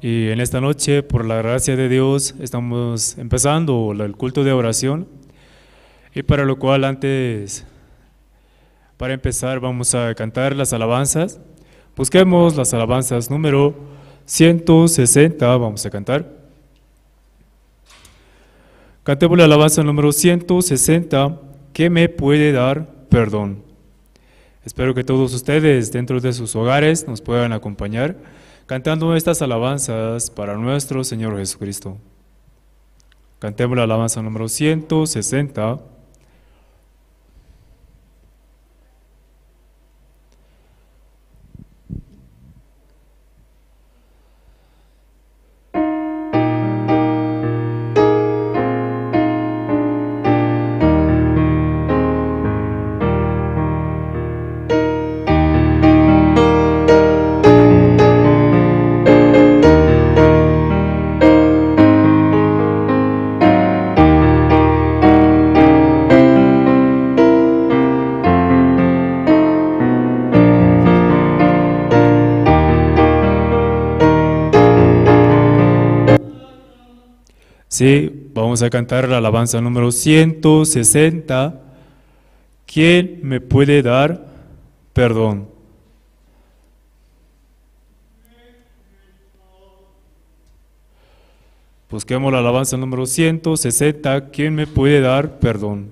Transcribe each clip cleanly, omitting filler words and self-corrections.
Y en esta noche, por la gracia de Dios, estamos empezando el culto de oración. Y para lo cual para empezar, vamos a cantar las alabanzas. Busquemos las alabanzas número 160, vamos a cantar. Cantemos la alabanza número 160, ¿qué me puede dar perdón? Espero que todos ustedes dentro de sus hogares nos puedan acompañar cantando estas alabanzas para nuestro Señor Jesucristo. Cantemos la alabanza número 160. Sí, vamos a cantar la alabanza número 160. ¿Quién me puede dar perdón? Busquemos la alabanza número 160. ¿Quién me puede dar perdón?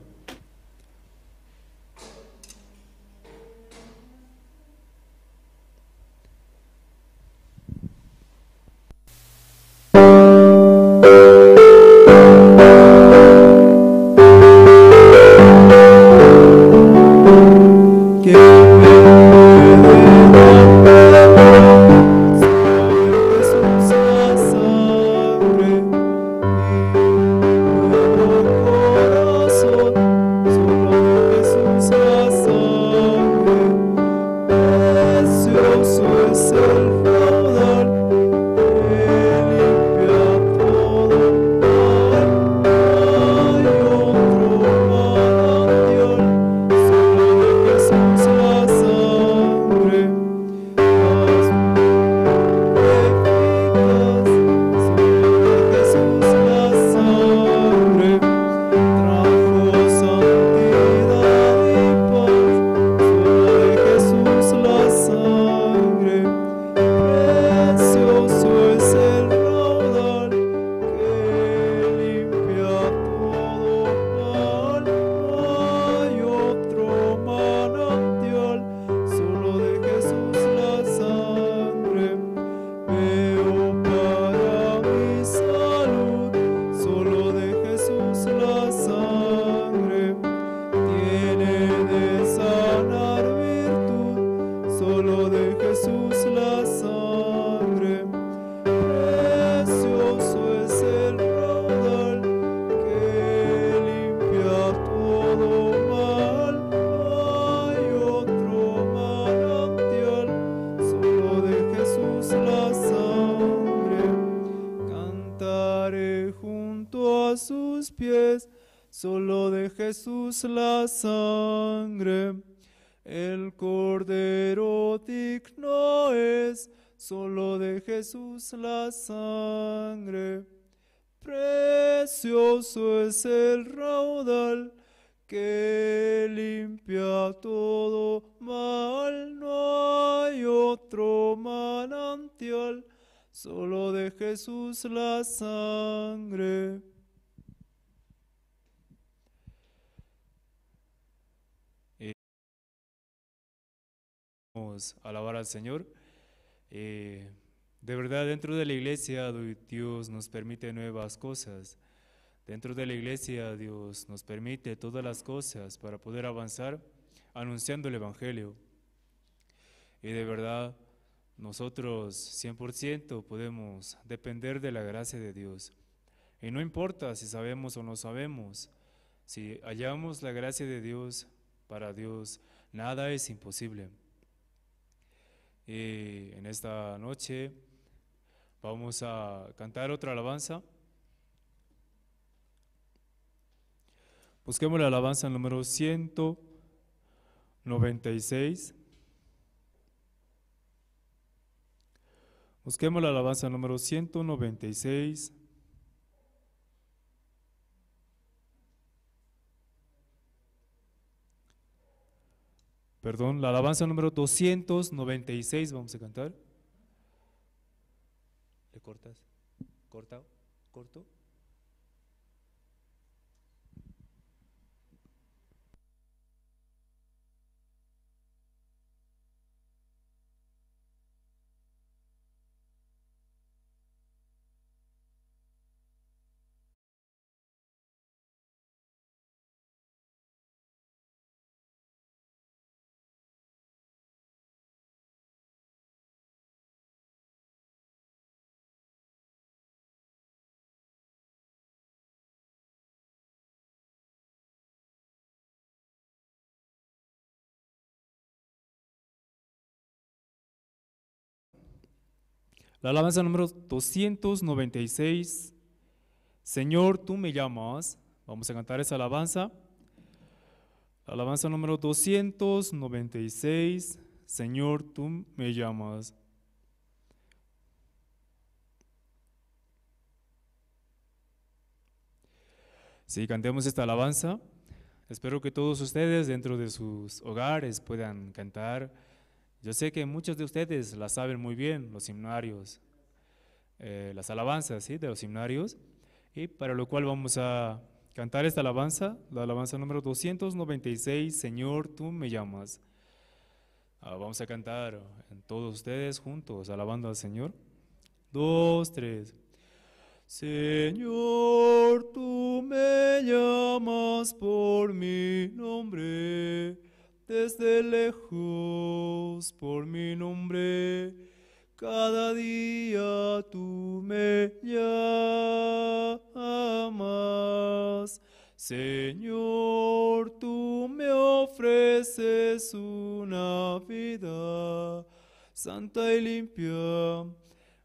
Solo de Jesús la sangre, el Cordero digno es, solo de Jesús la sangre. Precioso es el raudal que limpia todo mal, no hay otro manantial, solo de Jesús la sangre. Vamos a alabar al Señor. De verdad, dentro de la iglesia Dios nos permite nuevas cosas. Dentro de la iglesia Dios nos permite todas las cosas para poder avanzar anunciando el Evangelio. Y de verdad, nosotros 100% podemos depender de la gracia de Dios. Y no importa si sabemos o no sabemos, si hallamos la gracia de Dios, para Dios nada es imposible. Y en esta noche vamos a cantar otra alabanza. Busquemos la alabanza número 196. Busquemos la alabanza número 196. Perdón, la alabanza número 296 vamos a cantar. ¿Le cortas? ¿Corta? ¿Corto? La alabanza número 296, Señor, tú me llamas. Vamos a cantar esa alabanza. La alabanza número 296, Señor, tú me llamas. Sí, cantemos esta alabanza. Espero que todos ustedes dentro de sus hogares puedan cantar. Yo sé que muchos de ustedes la saben muy bien, los himnarios, las alabanzas, ¿sí?, de los himnarios, y para lo cual vamos a cantar esta alabanza, la alabanza número 296, Señor, tú me llamas. Vamos a cantar todos ustedes juntos, alabando al Señor. 2, 3. Señor, tú me llamas por mi nombre, desde lejos por mi nombre, cada día tú me llamas. Señor, tú me ofreces una vida santa y limpia,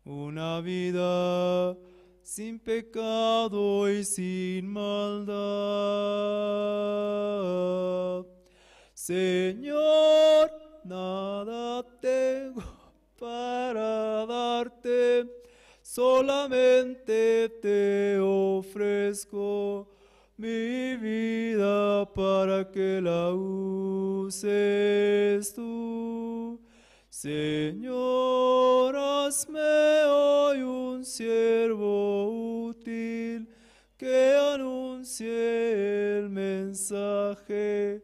una vida sin pecado y sin maldad. Señor, nada tengo para darte, solamente te ofrezco mi vida para que la uses tú. Señor, hazme hoy un siervo útil que anuncie el mensaje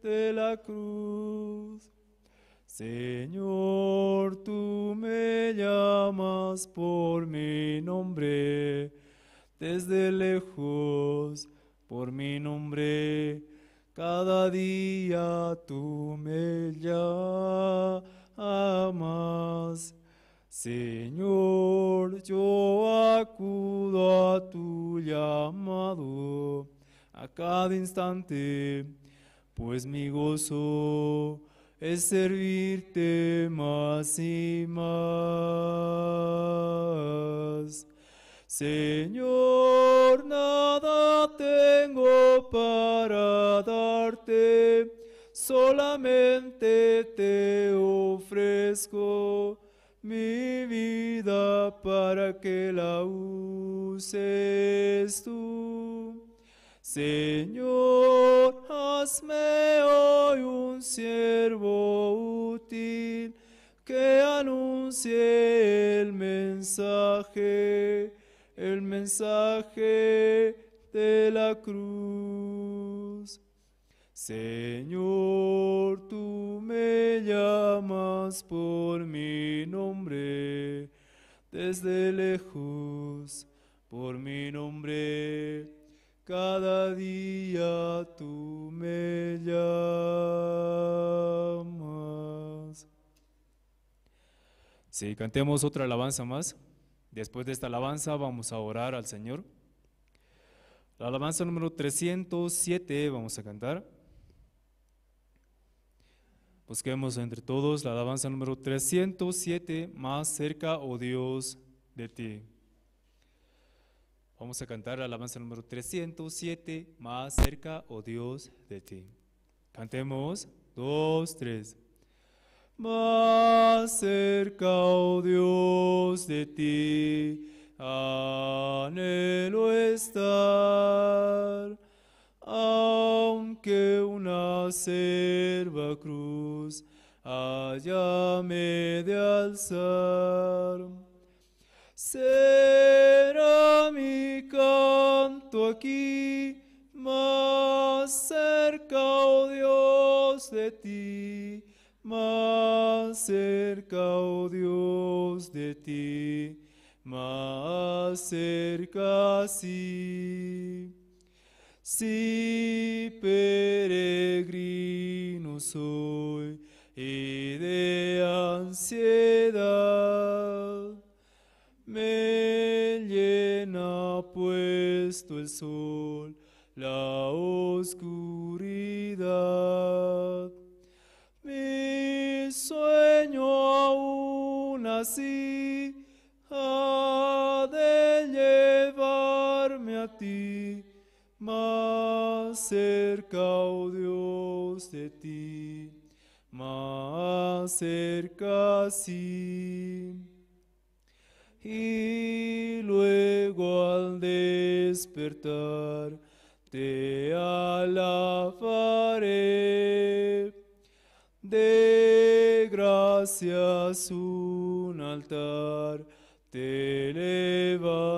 de la cruz. Señor, tú me llamas por mi nombre, desde lejos por mi nombre, cada día tú me llamas. Señor, yo acudo a tu llamado a cada instante, pues mi gozo es servirte más y más. Señor, nada tengo para darte, solamente te ofrezco mi vida para que la uses tú. Señor, hazme hoy un siervo útil que anuncie el mensaje de la cruz. Señor, tú me llamas por mi nombre, desde lejos, por mi nombre, cada día tú me llamas. Sí, cantemos otra alabanza más. Después de esta alabanza vamos a orar al Señor. La alabanza número 307 vamos a cantar. Busquemos entre todos la alabanza número 307, más cerca, oh Dios, de ti. Vamos a cantar la alabanza número 307, más cerca, oh Dios, de ti. Cantemos, 2, 3. Más cerca, oh Dios, de ti, anhelo estar, aunque una acerba cruz hayame de alzar. Será mi canto aquí, más cerca, oh Dios, de ti, más cerca, oh Dios, de ti, más cerca, sí. Si peregrino soy y de ansiedad, me llena puesto el sol, la oscuridad. Mi sueño aún así ha de llevarme a ti, más cerca, oh Dios, de ti, más cerca, sí. Y luego al despertar te alabaré, de gracias un altar te levantaré.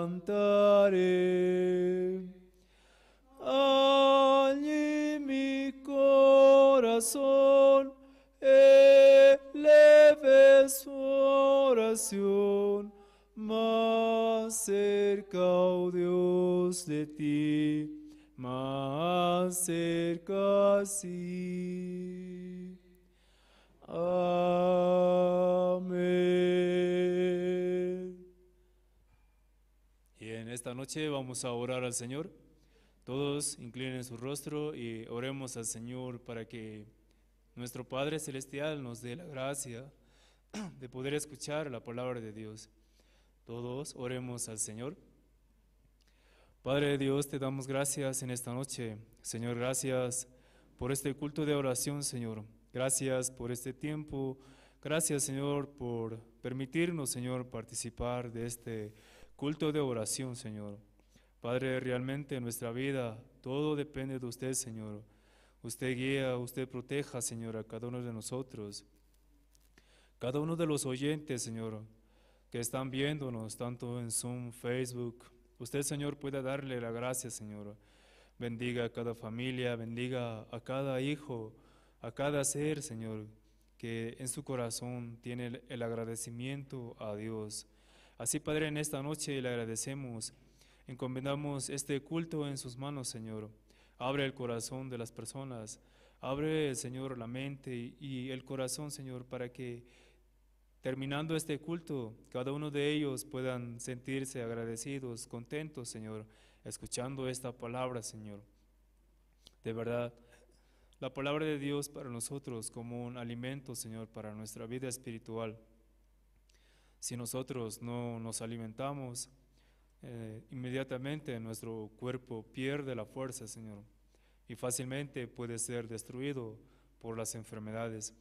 Allí mi corazón eleve su oración, más cerca, oh Dios, de ti, más cerca, sí. Amén. Y en esta noche vamos a orar al Señor. Todos inclinen su rostro y oremos al Señor para que nuestro Padre Celestial nos dé la gracia de poder escuchar la palabra de Dios. Todos oremos al Señor. Padre Dios, te damos gracias en esta noche. Señor, gracias por este culto de oración, Señor. Gracias por este tiempo. Gracias, Señor, por permitirnos, Señor, participar de este culto de oración, Señor. Padre, realmente en nuestra vida todo depende de usted, Señor. Usted guía, usted proteja, Señor, a cada uno de nosotros. Cada uno de los oyentes, Señor, que están viéndonos, tanto en Zoom, Facebook. Usted, Señor, pueda darle la gracia, Señor. Bendiga a cada familia, bendiga a cada hijo, a cada ser, Señor, que en su corazón tiene el agradecimiento a Dios. Así, Padre, en esta noche le agradecemos. Encomendamos este culto en sus manos, Señor. Abre el corazón de las personas. Abre, Señor, la mente y el corazón, Señor, para que terminando este culto, cada uno de ellos puedan sentirse agradecidos, contentos, Señor, escuchando esta palabra, Señor. De verdad, la palabra de Dios para nosotros como un alimento, Señor, para nuestra vida espiritual. Si nosotros no nos alimentamos, inmediatamente nuestro cuerpo pierde la fuerza, Señor, y fácilmente puede ser destruido por las enfermedades.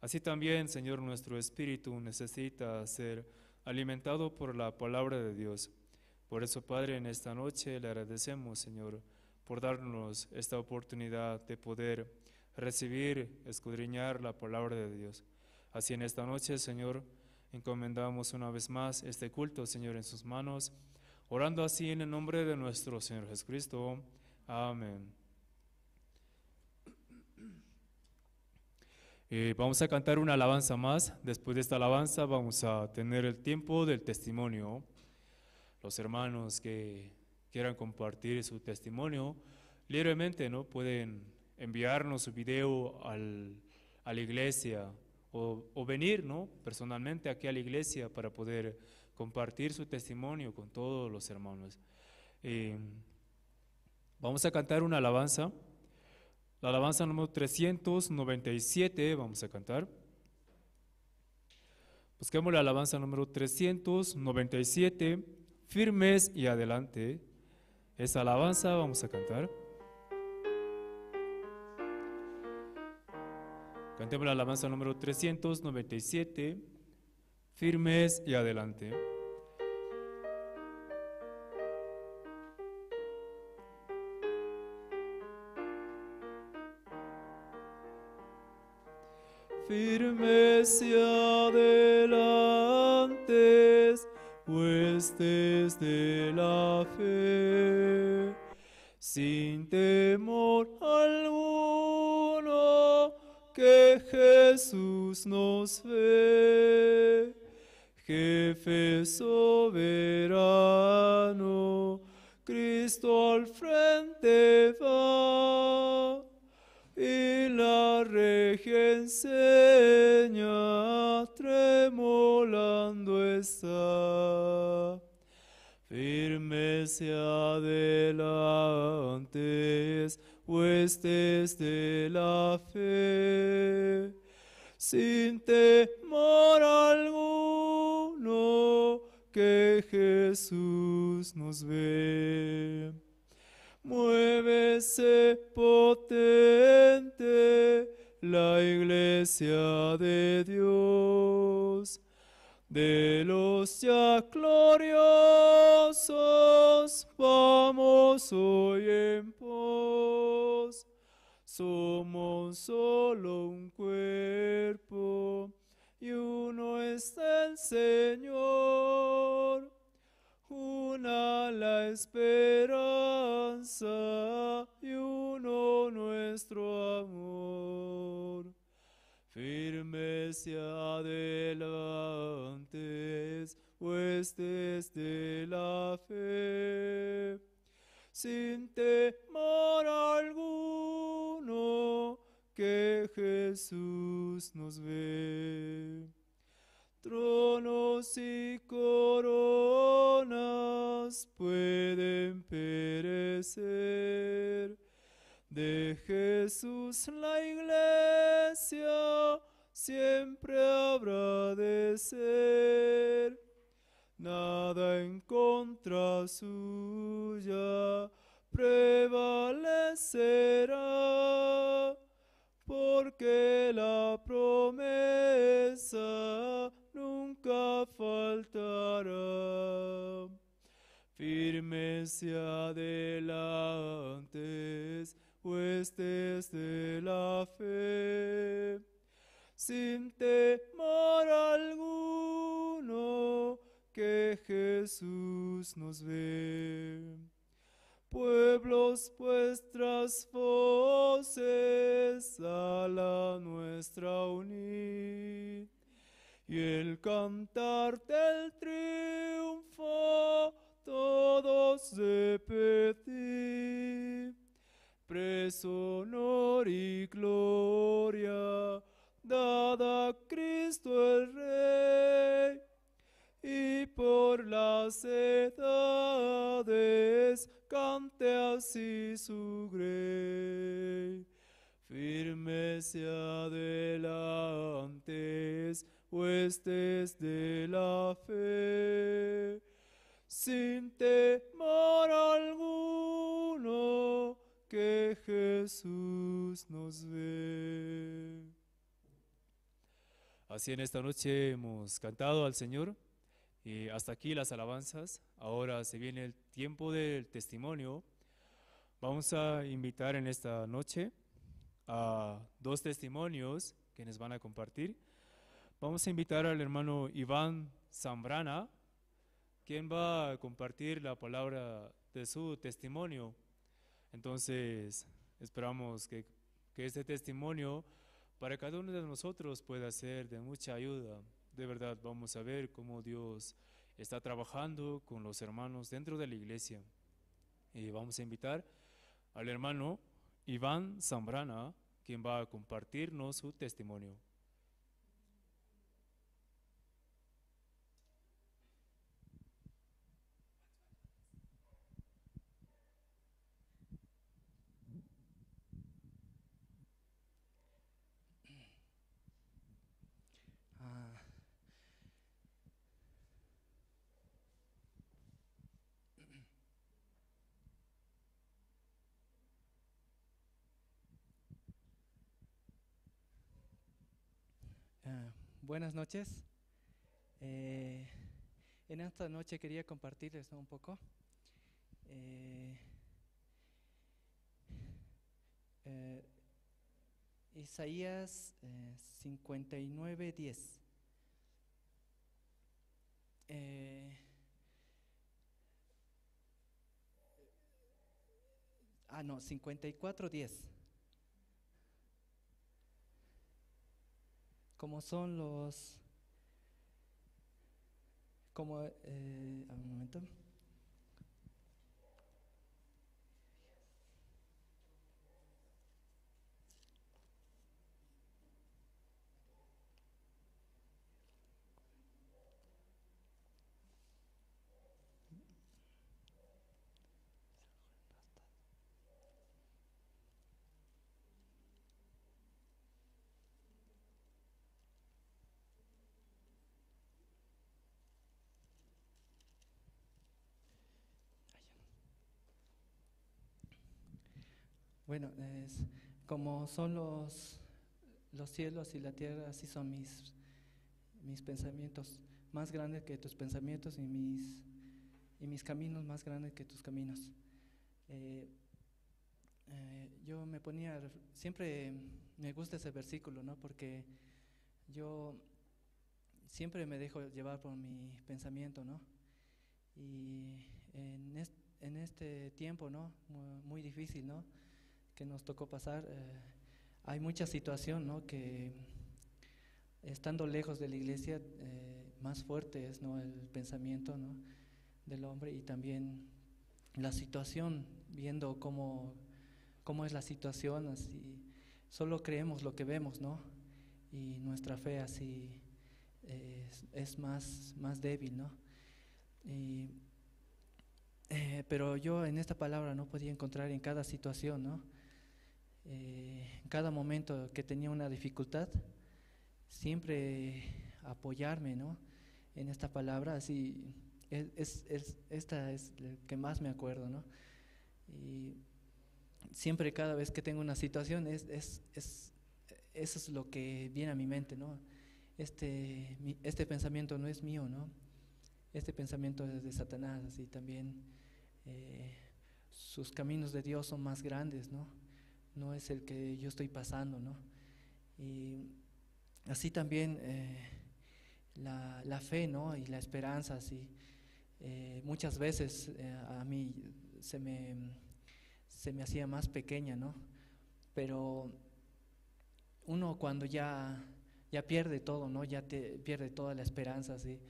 Así también, Señor, nuestro espíritu necesita ser alimentado por la palabra de Dios. Por eso, Padre, en esta noche le agradecemos, Señor, por darnos esta oportunidad de poder recibir, escudriñar la palabra de Dios. Así en esta noche, Señor, encomendamos una vez más este culto, Señor, en sus manos, orando así en el nombre de nuestro Señor Jesucristo. Amén. Vamos a cantar una alabanza más. Después de esta alabanza vamos a tener el tiempo del testimonio. Los hermanos que quieran compartir su testimonio libremente, ¿no? Pueden enviarnos su video a la iglesia o venir, ¿no? Personalmente aquí a la iglesia para poder compartir su testimonio con todos los hermanos. Vamos a cantar una alabanza. La alabanza número 397 vamos a cantar. Busquemos la alabanza número 397, firmes y adelante. Esa alabanza vamos a cantar. Cantemos la alabanza número 397, firmes y adelante. Firmes y adelantes, huestes de la fe, sin temor alguno, que Jesús nos ve. Jefe soberano, Cristo al frente va, y la regia enseña, tremolando está. Firmes y adelantes, huestes de la fe, sin temor alguno, que Jesús nos ve. Muévese potente la iglesia de Dios, de los ya gloriosos vamos hoy en pos. Somos solo un cuerpo y uno es el Señor. Una la esperanza y uno nuestro amor. Firmes y adelantes, huestes de la fe, sin temor alguno, que Jesús nos ve. Tronos y coronas pueden perecer, de Jesús la iglesia siempre habrá de ser. Nada en contra suya prevalecerá, porque la promesa nunca faltará. Firmes y adelantes, huestes de la fe, sin temor alguno, que Jesús nos ve. Pueblos, vuestras voces a la nuestra unid, y el cantar del triunfo todos repetid. Preso honor y gloria, dada a Cristo el Rey, y por las edades cante así su grey. Firmes y adelantes, huestes de la fe, sin temor alguno, que Jesús nos ve. Así en esta noche hemos cantado al Señor y hasta aquí las alabanzas. Ahora se viene el tiempo del testimonio. Vamos a invitar en esta noche a dos testimonios que nos van a compartir. Vamos a invitar al hermano Iván Zambrana, quien va a compartir la palabra de su testimonio. Entonces, esperamos que este testimonio para cada uno de nosotros pueda ser de mucha ayuda. De verdad, vamos a ver cómo Dios está trabajando con los hermanos dentro de la iglesia. Y vamos a invitar al hermano Iván Zambrana, quien va a compartirnos su testimonio. Buenas noches. En esta noche quería compartirles, ¿no?, un poco. Isaías 59:10. No, 54:10. Como son los... un momento. Bueno, como son los cielos y la tierra, así son mis pensamientos, más grandes que tus pensamientos, y mis caminos más grandes que tus caminos. Yo me ponía, siempre me gusta ese versículo, ¿no?, porque yo siempre me dejo llevar por mi pensamiento, ¿no? Y en este tiempo, ¿no?, muy difícil, ¿no?, que nos tocó pasar, hay mucha situación, ¿no?, que estando lejos de la iglesia, más fuerte es, ¿no?, el pensamiento, ¿no?, del hombre, y también la situación, viendo cómo es la situación, así solo creemos lo que vemos, ¿no?, y nuestra fe así es más débil, ¿no? Pero yo en esta palabra no podía encontrar en cada situación, ¿no?, en cada momento que tenía una dificultad, siempre apoyarme, ¿no?, en esta palabra. Así esta es el que más me acuerdo, ¿no? Y siempre, cada vez que tengo una situación, eso es lo que viene a mi mente, ¿no? Este pensamiento no es mío, ¿no? Este pensamiento es de Satanás. Así también sus caminos de Dios son más grandes, ¿no? No es el que yo estoy pasando, ¿no? Y así también la fe, ¿no?, y la esperanza, así muchas veces a mí se me hacía más pequeña, ¿no? Pero uno, cuando ya pierde todo, ¿no?, pierde toda la esperanza, así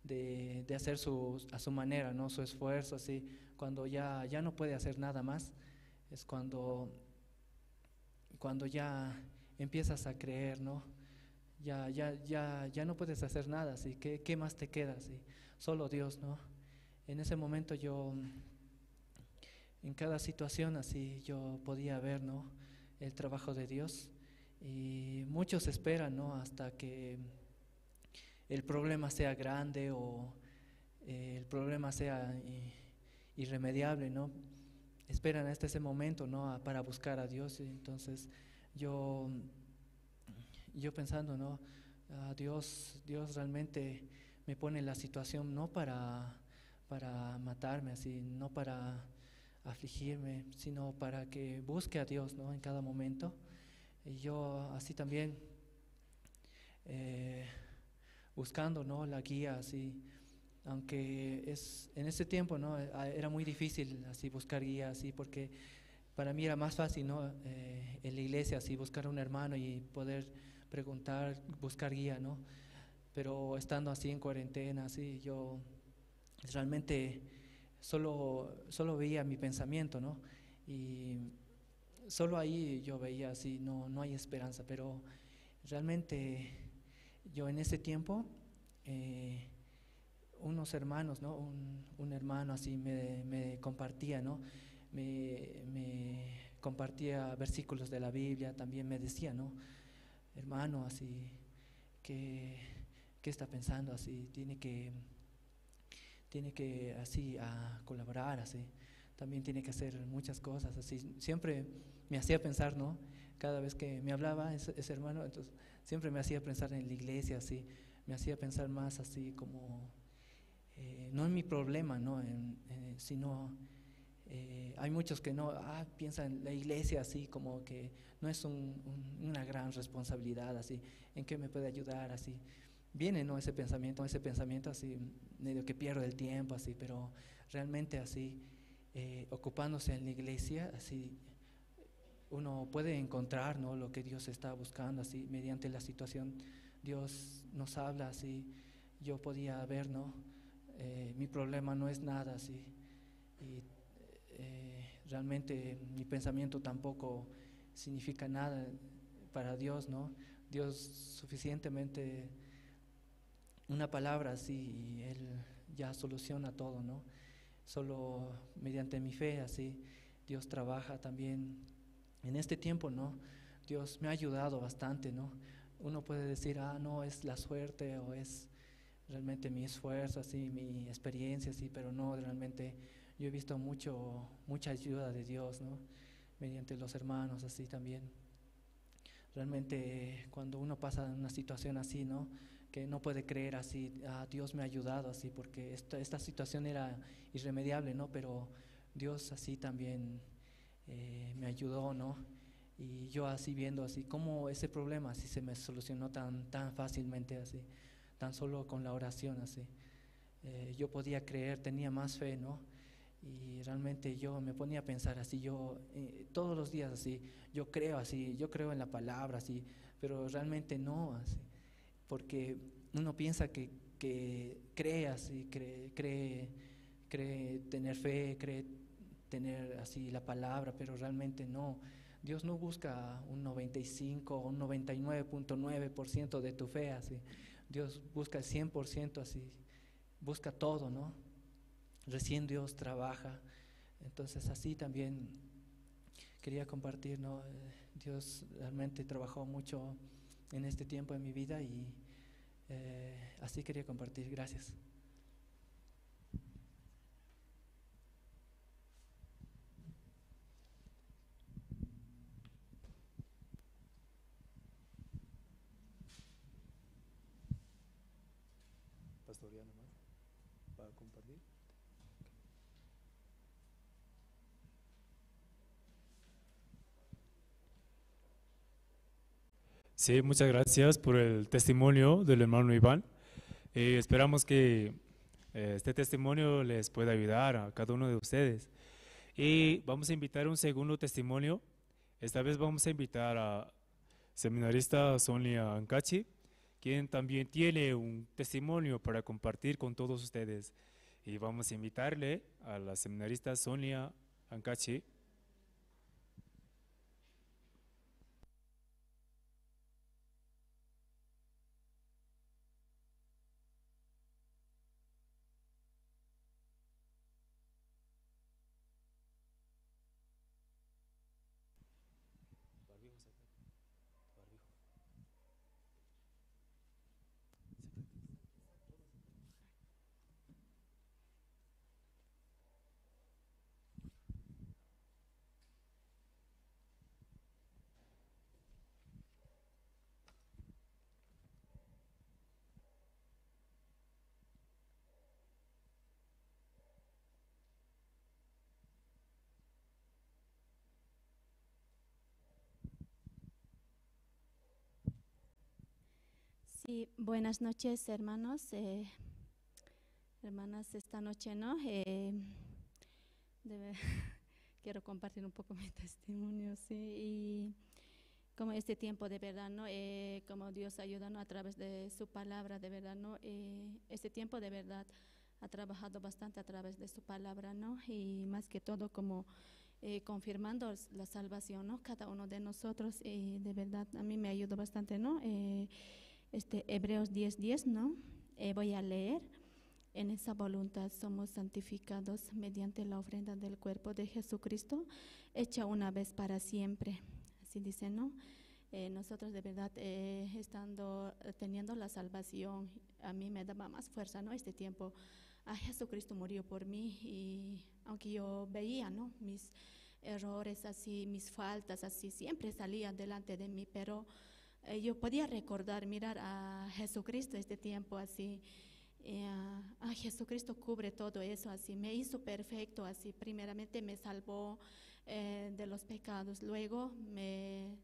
de hacer a su manera, ¿no?, su esfuerzo, así cuando ya no puede hacer nada más, es cuando ya empiezas a creer, ¿no? Ya no puedes hacer nada, así ¿qué más te queda? Así, solo Dios, ¿no? En ese momento yo, en cada situación, así yo podía ver, ¿no?, el trabajo de Dios. Y muchos esperan, ¿no?, hasta que el problema sea grande o el problema sea irremediable, ¿no? Esperan hasta ese momento, ¿no?, para buscar a Dios. Entonces yo pensando, ¿no?, Dios realmente me pone en la situación no para matarme, así, no para afligirme, sino para que busque a Dios, ¿no?, en cada momento. Y yo así también buscando, ¿no?, la guía, así, aunque en ese tiempo, ¿no?, era muy difícil así buscar guía, así, porque para mí era más fácil, ¿no?, en la iglesia, así, buscar a un hermano y poder preguntar, buscar guía, ¿no? Pero estando así en cuarentena, así, yo realmente solo veía mi pensamiento, ¿no? Y solo ahí yo veía así, no hay esperanza, pero realmente yo en ese tiempo, unos hermanos, ¿no? Un hermano así me compartía, ¿no? Me compartía versículos de la Biblia, también me decía, ¿no? Hermano, así, ¿qué está pensando? Así, tiene que así a colaborar, así, también tiene que hacer muchas cosas, así, siempre me hacía pensar, ¿no? Cada vez que me hablaba ese hermano, entonces siempre me hacía pensar en la iglesia, así, me hacía pensar más así como, no en mi problema, ¿no? Sino, hay muchos que no, piensan en la iglesia así como que no es una gran responsabilidad, así, ¿en qué me puede ayudar? Así, viene, ¿no?, ese pensamiento así, medio que pierdo el tiempo, así, pero realmente así, ocupándose en la iglesia, así, uno puede encontrar, ¿no?, lo que Dios está buscando, así, mediante la situación, Dios nos habla, así, yo podía ver, ¿no?, mi problema no es nada, así, y realmente mi pensamiento tampoco significa nada para Dios, ¿no? Dios suficientemente una palabra así y Él ya soluciona todo, ¿no? Solo mediante mi fe así Dios trabaja también en este tiempo, ¿no? Dios me ha ayudado bastante, ¿no? Uno puede decir, no, es la suerte o es realmente mi esfuerzo, así, mi experiencia, así, pero no, realmente yo he visto mucha ayuda de Dios, ¿no? Mediante los hermanos, así también. Realmente cuando uno pasa en una situación así, ¿no?, que no puede creer así, Dios me ha ayudado así, porque esta situación era irremediable, ¿no? Pero Dios así también me ayudó, ¿no? Y yo así viendo así cómo ese problema así se me solucionó tan fácilmente así, tan solo con la oración así. Yo podía creer, tenía más fe, ¿no? Y realmente yo me ponía a pensar así, yo todos los días así, yo creo en la palabra así, pero realmente no así, porque uno piensa que cree así, cree tener fe, cree tener así la palabra, pero realmente no. Dios no busca un 95 o un 99.9% de tu fe así. Dios busca el 100% así, busca todo, ¿no? Recién Dios trabaja. Entonces así también quería compartir, ¿no? Dios realmente trabajó mucho en este tiempo de mi vida y así quería compartir. Gracias. Pastoriano más para compartir. Sí, muchas gracias por el testimonio del hermano Iván. Esperamos que este testimonio les pueda ayudar a cada uno de ustedes. Y vamos a invitar un segundo testimonio. Esta vez vamos a invitar a seminarista Sonia Ancachi, quien también tiene un testimonio para compartir con todos ustedes. Y vamos a invitarle a la seminarista Sonia Ancachi. Sí, buenas noches, hermanos, hermanas, esta noche, ¿no? Debe- quiero compartir un poco mi testimonio, sí, y como este tiempo de verdad, ¿no? Como Dios ayuda, ¿no? A través de su palabra, de verdad, ¿no? Este tiempo de verdad ha trabajado bastante a través de su palabra, ¿no? Y más que todo como confirmando la salvación, ¿no? Cada uno de nosotros, de verdad, a mí me ayudó bastante, ¿no? Hebreos 10:10, ¿no? Voy a leer. En esa voluntad somos santificados mediante la ofrenda del cuerpo de Jesucristo, hecha una vez para siempre. Así dice, ¿no? Nosotros de verdad, teniendo la salvación, a mí me daba más fuerza, ¿no? Este tiempo, Jesucristo murió por mí y aunque yo veía, ¿no? Mis errores así, mis faltas así, siempre salían delante de mí, pero yo podía recordar, mirar a Jesucristo este tiempo así. Jesucristo cubre todo eso así, me hizo perfecto así, primeramente me salvó de los pecados, luego me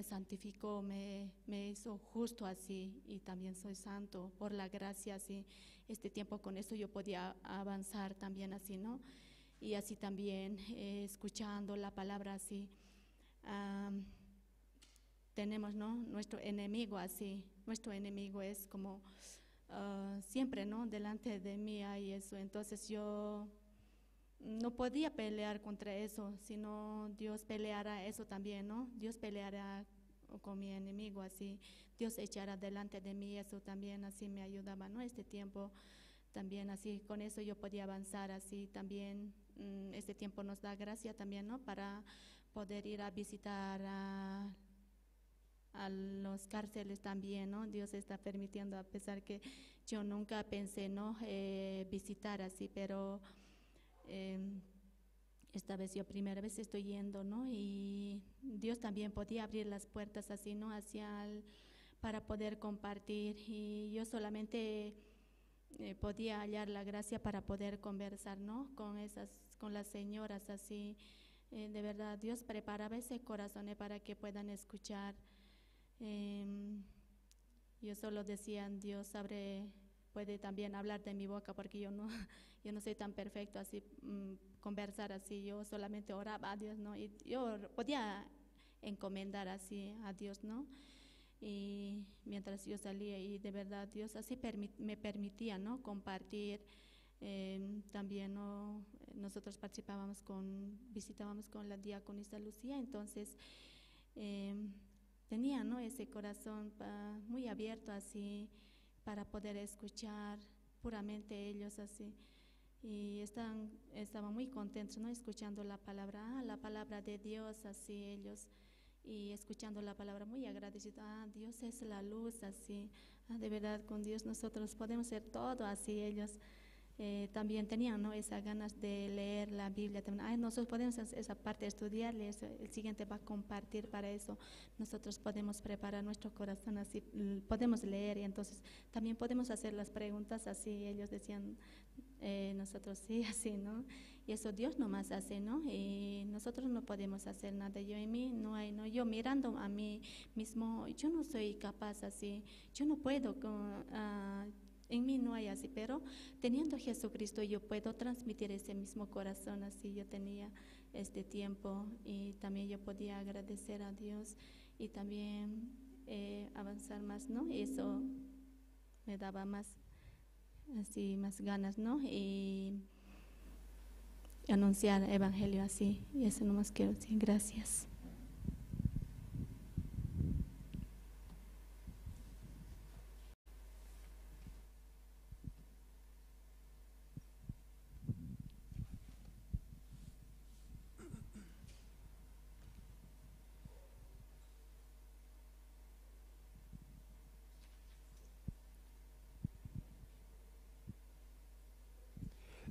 santificó, me hizo justo así y también soy santo por la gracia así. Este tiempo con eso yo podía avanzar también así, ¿no? Y así también escuchando la palabra así. Tenemos, ¿no? Nuestro enemigo así, nuestro enemigo es como siempre, ¿no? Delante de mí hay eso, entonces yo no podía pelear contra eso, sino Dios peleará eso también, ¿no? Dios peleará con mi enemigo así, Dios echará delante de mí eso también, así me ayudaba, ¿no? Este tiempo también así, con eso yo podía avanzar así también. Este tiempo nos da gracia también, ¿no? Para poder ir a visitar a los cárceles también, ¿no? Dios está permitiendo, a pesar que yo nunca pensé, ¿no? Visitar así, pero esta vez yo primera vez estoy yendo, ¿no? Y Dios también podía abrir las puertas así, ¿no? Para poder compartir y yo solamente podía hallar la gracia para poder conversar, ¿no? Con las señoras así. De verdad, Dios preparaba ese corazón para que puedan escuchar. Yo solo decía, Dios puede también hablar de mi boca porque yo no soy tan perfecto así, conversar así, yo solamente oraba a Dios, ¿no? Y yo podía encomendar así a Dios, ¿no? Y mientras yo salía y de verdad Dios así me permitía, ¿no? Compartir. También, ¿no? Nosotros visitábamos con la diaconisa Lucía, entonces tenía, ¿no? Ese corazón muy abierto así para poder escuchar puramente ellos así y estaban muy contentos, ¿no? Escuchando la palabra de Dios así ellos y escuchando la palabra muy agradecido, Dios es la luz así, de verdad con Dios nosotros podemos ser todo así ellos. También tenían, ¿no? Esas ganas de leer la Biblia. También, nosotros podemos hacer esa parte, estudiarle eso. El siguiente va a compartir para eso. Nosotros podemos preparar nuestro corazón así, podemos leer y entonces también podemos hacer las preguntas así. Ellos decían, nosotros sí, así, ¿no? Y eso Dios nomás hace, ¿no? Y nosotros no podemos hacer nada. Yo en mí no hay, ¿no? Yo mirando a mí mismo, yo no soy capaz así. Yo no puedo en mí no hay así, pero teniendo a Jesucristo yo puedo transmitir ese mismo corazón así. Yo tenía este tiempo y también yo podía agradecer a Dios y también avanzar más, ¿no? Eso me daba más ganas, ¿no? Y anunciar el evangelio así. Y eso nomás quiero decir. Gracias.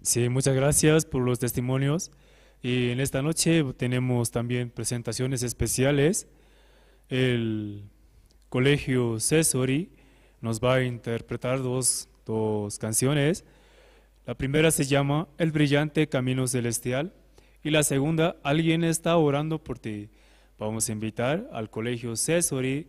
Sí, muchas gracias por los testimonios. Y en esta noche tenemos también presentaciones especiales. El Colegio Cesori nos va a interpretar dos canciones. La primera se llama El brillante camino celestial y la segunda, Alguien está orando por ti. Vamos a invitar al Colegio Cesori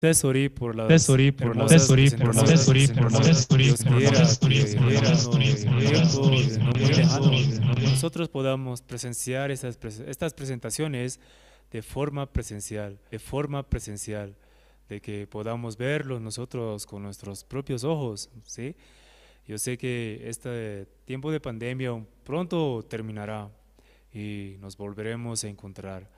Tesori por las nosotros podamos presenciar estas presentaciones de forma presencial, de que podamos verlos nosotros con nuestros propios ojos, ¿sí? Yo sé que este tiempo de pandemia pronto terminará y nos volveremos a encontrar.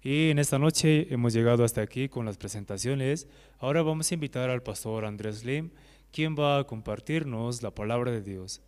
Y en esta noche hemos llegado hasta aquí con las presentaciones. Ahora vamos a invitar al pastor Andrés Lim, quien va a compartirnos la palabra de Dios.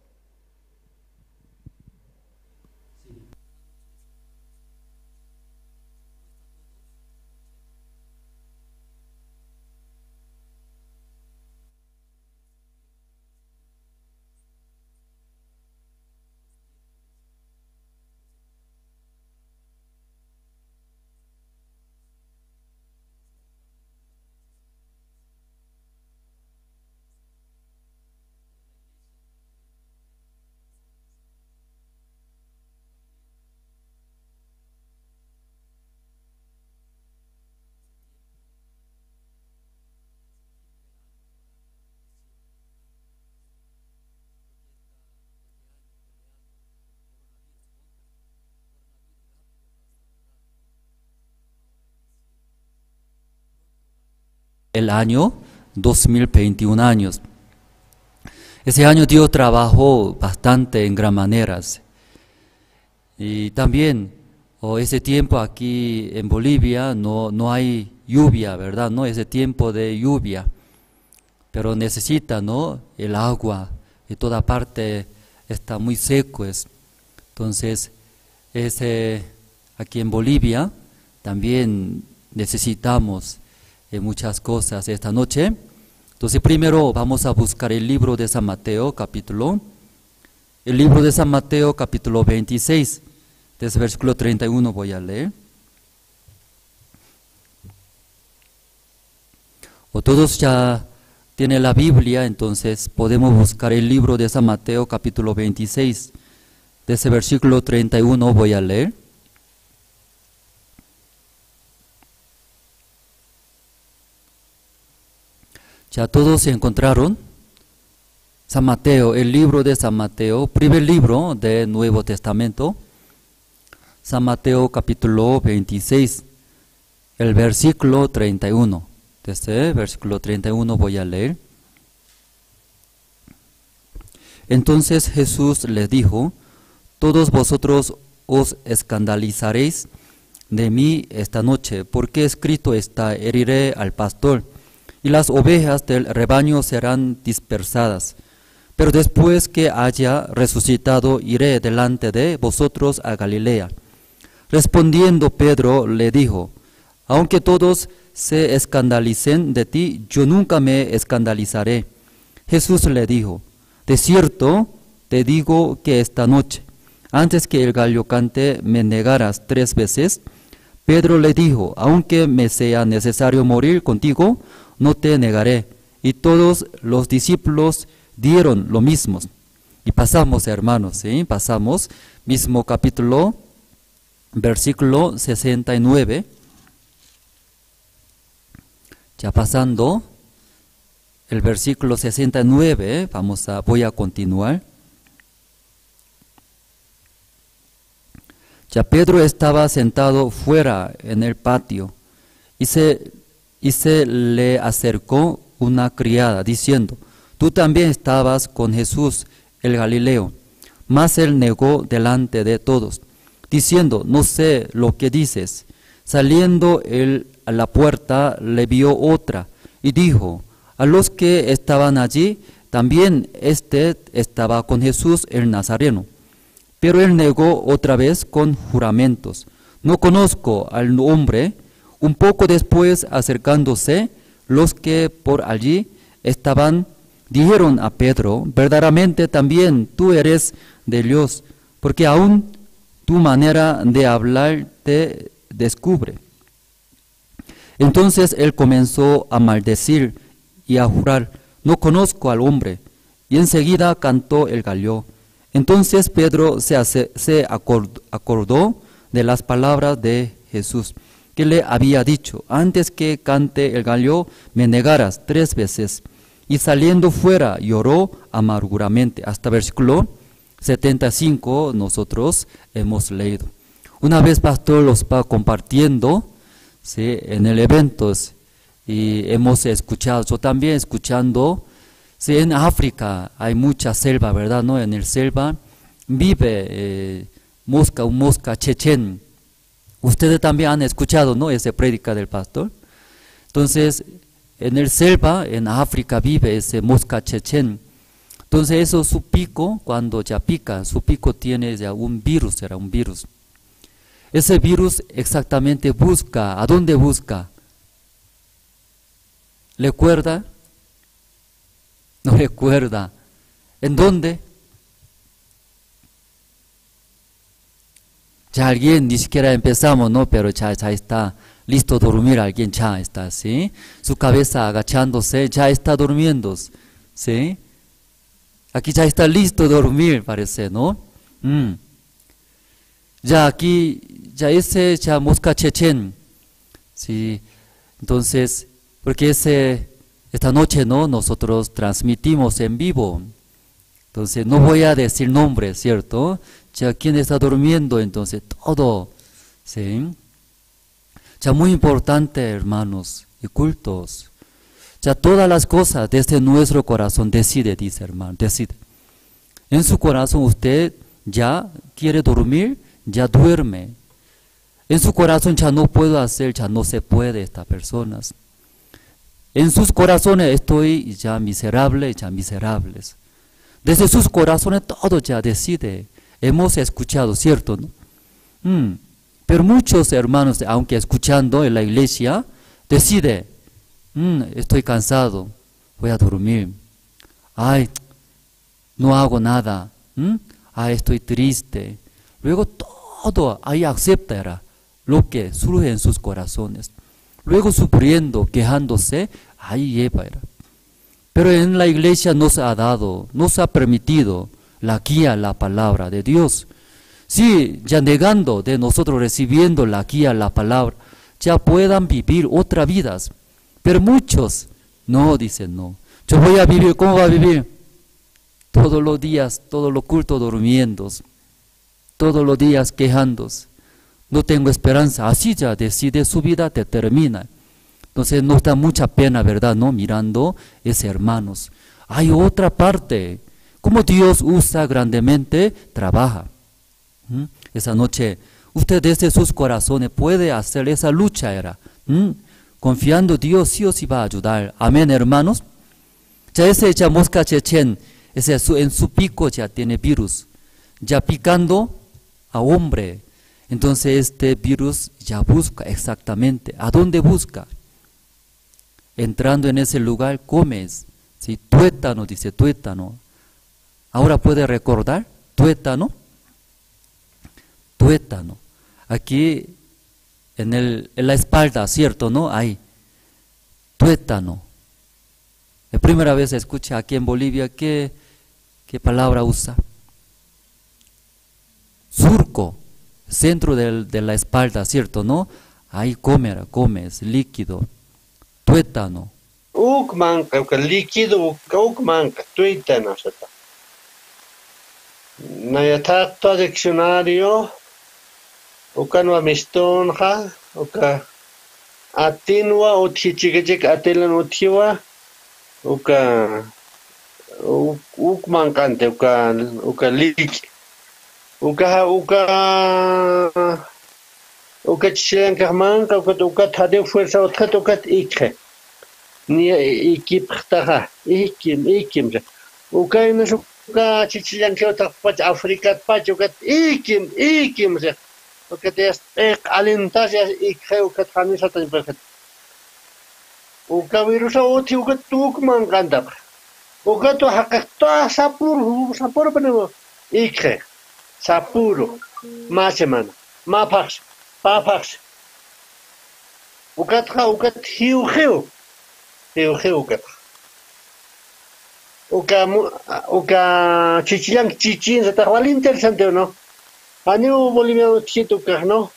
El año 2021 años. Ese año Dios trabajó bastante en gran manera. Y también ese tiempo aquí en Bolivia no hay lluvia, ¿verdad? No, ese tiempo de lluvia. Pero necesita, ¿no?, el agua. En toda parte está muy seco. Entonces, aquí en Bolivia también necesitamos muchas cosas esta noche. Entonces primero vamos a buscar el libro de San Mateo capítulo 26, desde versículo 31 voy a leer. O todos ya tienen la Biblia, entonces podemos buscar el libro de San Mateo capítulo 26, desde versículo 31 voy a leer. Ya todos se encontraron. San Mateo, el libro de San Mateo, primer libro del Nuevo Testamento. San Mateo capítulo 26, el versículo 31. Desde versículo 31 voy a leer. Entonces Jesús les dijo: todos vosotros os escandalizaréis de mí esta noche, porque escrito está: heriré al pastor, y las ovejas del rebaño serán dispersadas. Pero después que haya resucitado, iré delante de vosotros a Galilea. Respondiendo Pedro le dijo: aunque todos se escandalicen de ti, yo nunca me escandalizaré. Jesús le dijo: de cierto te digo que esta noche, antes que el gallo cante, me negarás 3 veces. Pedro le dijo: aunque me sea necesario morir contigo, no te negaré. Y todos los discípulos dieron lo mismo. Y pasamos, hermanos, ¿sí? Pasamos, mismo capítulo, versículo 69. Ya pasando el versículo 69, voy a continuar. Ya Pedro estaba sentado fuera en el patio, y se le acercó una criada, diciendo: tú también estabas con Jesús el Galileo. Mas él negó delante de todos, diciendo: no sé lo que dices. Saliendo él a la puerta, le vio otra, y dijo a los que estaban allí: también estaba con Jesús el Nazareno. Pero él negó otra vez con juramentos: no conozco al hombre. Un poco después, acercándose, los que por allí estaban dijeron a Pedro: verdaderamente también tú eres de Dios, porque aún tu manera de hablar te descubre. Entonces él comenzó a maldecir y a jurar: no conozco al hombre. Y enseguida cantó el gallo. Entonces Pedro se acordó de las palabras de Jesús, que le había dicho: antes que cante el gallo, me negarás 3 veces. Y saliendo fuera, lloró amarguramente. Hasta versículo 75 nosotros hemos leído. Una vez pastor los va compartiendo, ¿sí?, en el evento, y hemos escuchado, yo también escuchando, ¿sí?, en África hay mucha selva, ¿verdad? ¿No? En el selva vive un mosca chechén. Ustedes también han escuchado, ¿no?, esa prédica del pastor. Entonces, en el selva, en África vive ese mosca chechén. Entonces, eso, su pico, cuando ya pica, su pico tiene ya un virus, era un virus. Ese virus exactamente busca, ¿a dónde busca? ¿Recuerda? No recuerda. ¿En dónde? Ya alguien, ni siquiera empezamos, ¿no? Pero ya está listo a dormir, alguien ya está, ¿sí? Su cabeza agachándose, ya está durmiendo, ¿sí? Aquí ya está listo a dormir, parece, ¿no? Ya aquí, ya ese, ya mosca chechén, ¿sí? Entonces, porque esta noche, ¿no?, nosotros transmitimos en vivo. Entonces, no voy a decir nombre, ¿cierto? Ya quien está durmiendo, entonces, todo, ¿sí? Ya muy importante, hermanos y cultos. Ya todas las cosas desde nuestro corazón decide, dice hermano, decide. En su corazón usted ya quiere dormir, ya duerme. En su corazón ya no puedo hacer, ya no se puede estas personas. En sus corazones estoy ya miserable, ya miserables. Desde sus corazones todo ya decide. Hemos escuchado, ¿cierto?, ¿no? Pero muchos hermanos, aunque escuchando en la iglesia, decide: estoy cansado, voy a dormir. Ay, no hago nada. Ay, estoy triste. Luego todo ahí acepta lo que surge en sus corazones. Luego sufriendo, quejándose, ahí lleva. Pero en la iglesia nos ha dado, nos ha permitido la guía, la palabra de Dios. Sí, ya negando de nosotros recibiendo la guía, la palabra, ya puedan vivir otras vidas. Pero muchos no, dicen no. Yo voy a vivir, ¿cómo va a vivir? Todos los días, todos los cultos durmiendo, todos los días quejándose. No tengo esperanza, así ya decide su vida, determina. Entonces nos da mucha pena, ¿verdad?, ¿no?, mirando esos hermanos. Hay otra parte, como Dios usa grandemente, trabaja. Esa noche, usted desde sus corazones puede hacer esa lucha, confiando Dios sí o sí va a ayudar. Amén, hermanos. Ya ese ya mosca chechén, en su pico ya tiene virus, ya picando a hombre. Entonces este virus ya busca exactamente. ¿A dónde busca? Entrando en ese lugar comes, ¿sí? Tuétano, dice tuétano. Ahora puede recordar, tuétano. Tuétano. Aquí en la espalda, ¿cierto?, ¿no? Hay tuétano. La primera vez escucha aquí en Bolivia, ¿qué palabra usa? Surco, centro de la espalda, ¿cierto?, ¿no? Ahí comes, líquido. Tuétano. Manca, líquido, manca, tuétano. Nayatato diccionario, no amistonja, atinua, chichichic, atilan utiwa, mancante, líquido. Chilenka manca, tade fuerza, ikhe. Ni ikiptaha, ikim. Uka chichilanka pach Africa pach ikim. Te alentas ikhe hanisa tan perfect. Virusa oti tuk mancanta. To hakakta sapur panemo. Ikhe. Sapuro. Masemana. Papax. Hiu. Chichin se está interesante, ¿no? A nivel boliviano chito, ¿no?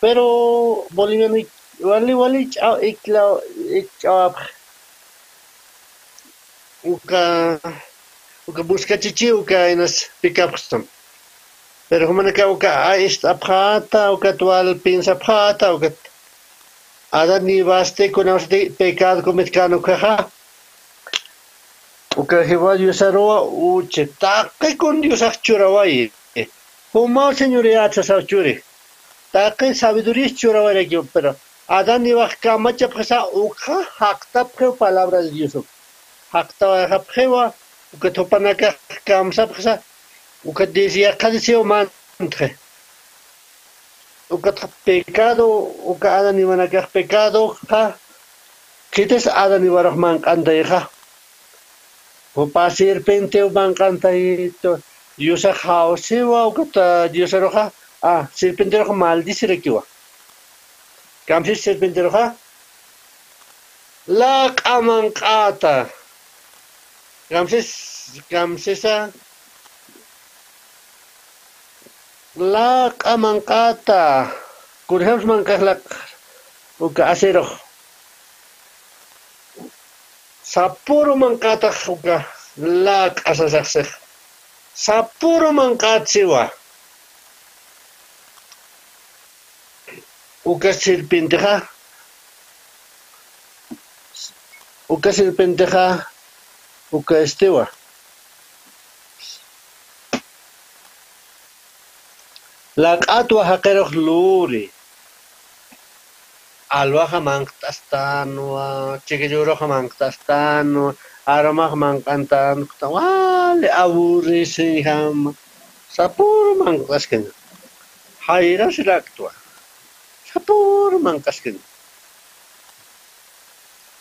Pero boliviano wali iklao uka busca chichi uka inas picapstam. Pero como uka esta apjata uka tual pinza apjata uka ada ni baste con pecado cometcano caja. Uka hewa yusaroa uche taque con Dios achurawayi. Como señoría sa churi. Taque sabiduría churawara yo, pero Adán iba camacha presa uka hakta pre palabra de Dios. Hakta hapjewa uka topanaka kamsa presa uka decía cadiseo mantre. Uka pecado uka Adán iba na pecado ha kites Adán iba rahman kanta hija. O pasir pente o man kanta ito Dios a hausewa uka Dios roja. Serpente roja maldice rekiwa. Kamsis serpente roja. La kamankata. Kamsisa. La kamankata. Kurhams mankahlak. Uka asero. Sapuro mankata uka. La kasasaksek. Sapuro mankatsiwa. Uka serpenteja uka estewa la atwa hakeroh luri alwaja mankastano chikeyuro mankastano aroma mankantan wale aburrisi ham sapur mankasken haira siraktua sapur mangkaskin.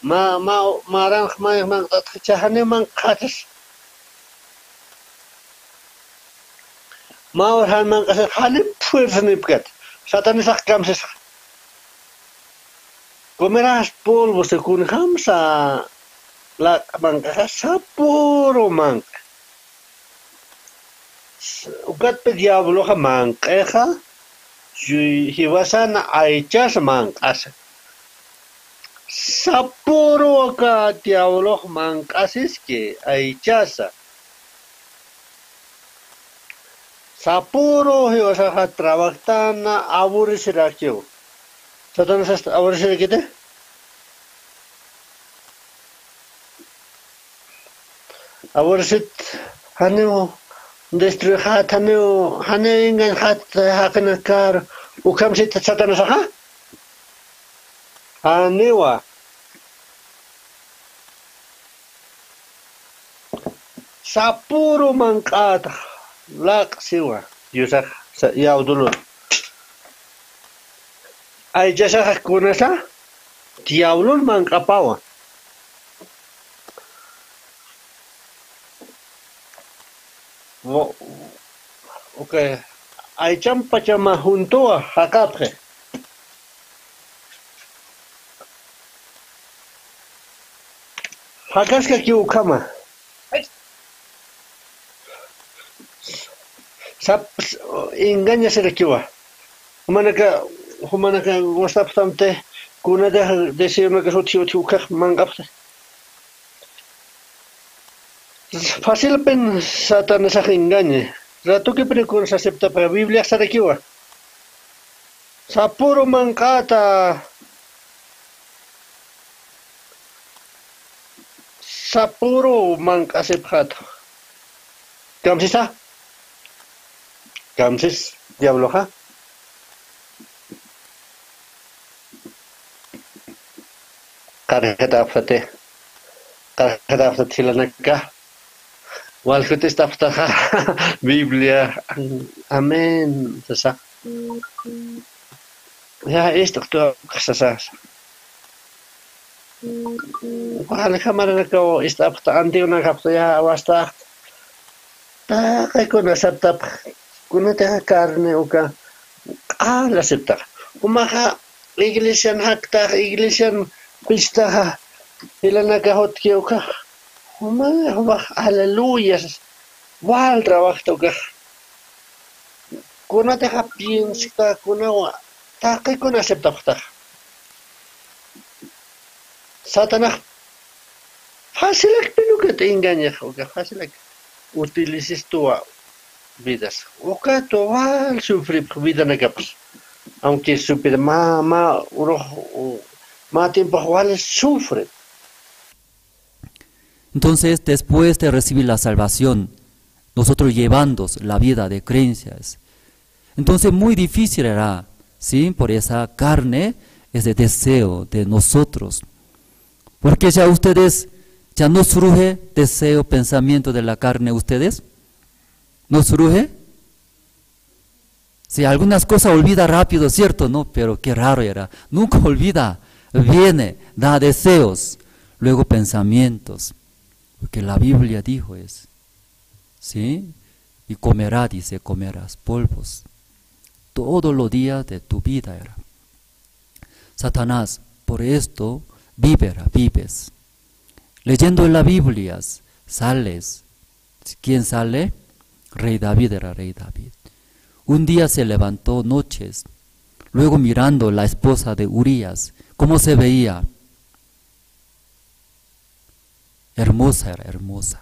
Marang mang cahane mangkatas. Maurhan mangkas halip puernipkat. Satanis kamses. Comerás polvo según hamsa la mangkas sapur mang. Ugat pe diablo ha mangkeha. Hiwasan aichas mangkas. Sapuro ka diablo mangkasis ke aichasa. Sapuro hiwasa ha trabaktana aburis rakyo. Satanas aburis rakite? Aburisit haneo destruir hat haneo hanengan hat hakana kar ukam sit satanas ha? Hanewa. Sapuro mangkata lak siwa yusak yaudulu. Ay jasa kunasa diaulun mangkapawa. Okay. Ay champa chama juntoa hakapre. Hakaska kiukama. Sap engaña se rekiwa. Humanaka WhatsApp tamte kuna de una que sotiu ukak mangapse. Fácil pen Satanás engañe. Rato que precon se acepta para Biblia sa rekiwa. Sapuro mangkata. Sapuro mangkasiphat. Kamsisa? Kamsis diablo ha? Karhata afate silanaka. Walkut istaftaha Biblia. Amen. Sasa. Ya esto tu sasa. Wala kamera nako istafta anti una kapto ya wasta. Ta kay ko nasabtap kuna ta carne uka la septa. Kumaka iglesia hakta iglesia pista ila nakahot uka. Huma aleluya. Wal trabajo uka. Kuna ta piensa kuna Taque con acepta. Satanás fácil que te engaña, que fácil utilices tu vidas. O que tu al sufrir vida na capas. Aunque super más tiempo igual sufre. Entonces, después de recibir la salvación, nosotros llevando la vida de creencias, entonces muy difícil era, ¿sí? Por esa carne, ese deseo de nosotros. Porque ya ustedes, ya no surge deseo, pensamiento de la carne ustedes, ¿no surge? Sí, algunas cosas olvida rápido, ¿cierto? No, pero qué raro era. Nunca olvida, viene, da deseos, luego pensamientos. Porque la Biblia dijo es, ¿sí? Y comerá, dice, comerás polvos. Todos los días de tu vida era. Satanás, por esto, vives. Leyendo en la Biblia, sales. ¿Quién sale? Rey David era rey David. Un día se levantó noches, luego mirando la esposa de Urías, ¿cómo se veía? Hermosa era, hermosa.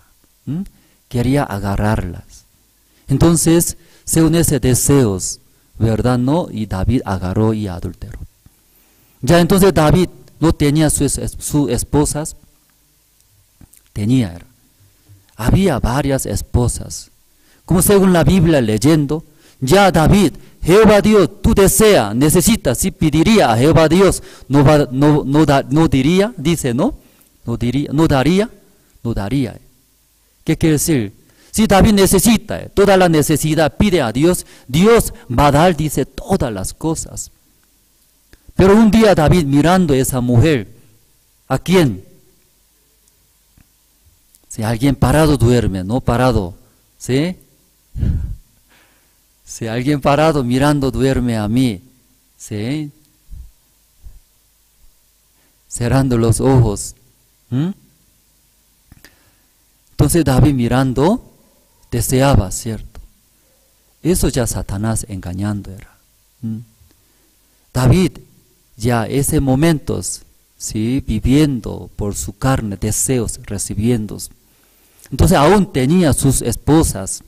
Quería agarrarlas. Entonces, según ese deseos, ¿verdad? No, y David agarró y adulteró. Ya entonces David no tenía sus esposas, tenía, había varias esposas. Como según la Biblia leyendo, ya David, Jehová Dios, tú deseas, necesitas, si pediría a Jehová Dios, no diría, dice, no daría. ¿Qué quiere decir? Si David necesita, toda la necesidad pide a Dios, Dios va a dar, dice, todas las cosas. Pero un día David mirando a esa mujer, ¿a quién? Si alguien parado duerme, no parado, ¿sí? Si alguien parado mirando duerme a mí, ¿sí? Cerrando los ojos. Entonces David mirando, deseaba, ¿cierto? Eso ya Satanás engañando era. David ya ese momentos, ¿sí? Viviendo por su carne, deseos, recibiendo. Entonces aún tenía sus esposas.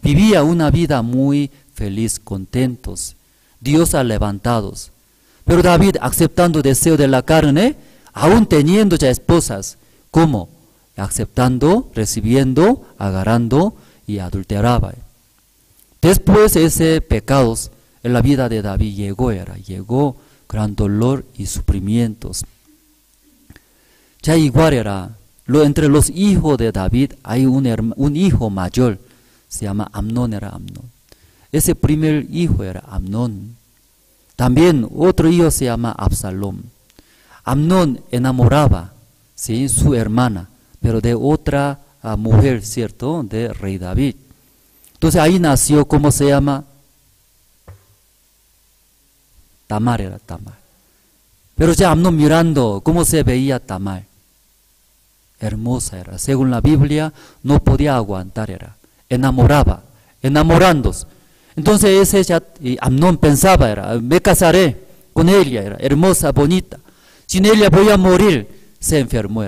Vivía una vida muy feliz, contentos. Dios ha levantado. Pero David, aceptando el deseo de la carne, aún teniendo ya esposas, ¿cómo? Aceptando, recibiendo, agarrando y adulteraba. Después ese pecados en la vida de David llegó gran dolor y sufrimientos. Ya igual era, entre los hijos de David hay un hijo mayor, se llama Amnón, era Amnón. Ese primer hijo era Amnón. También otro hijo se llama Absalom. Amnón enamoraba, ¿sí? Su hermana, pero de otra mujer, ¿cierto? De rey David. Entonces ahí nació, ¿cómo se llama? Tamar era Tamar. Pero ya Amnón mirando, ¿cómo se veía Tamar? Hermosa era. Según la Biblia, no podía aguantar era. Enamorándose. Entonces ese ya, Amnón pensaba era, me casaré con ella, era hermosa, bonita. Sin ella voy a morir. Se enfermó.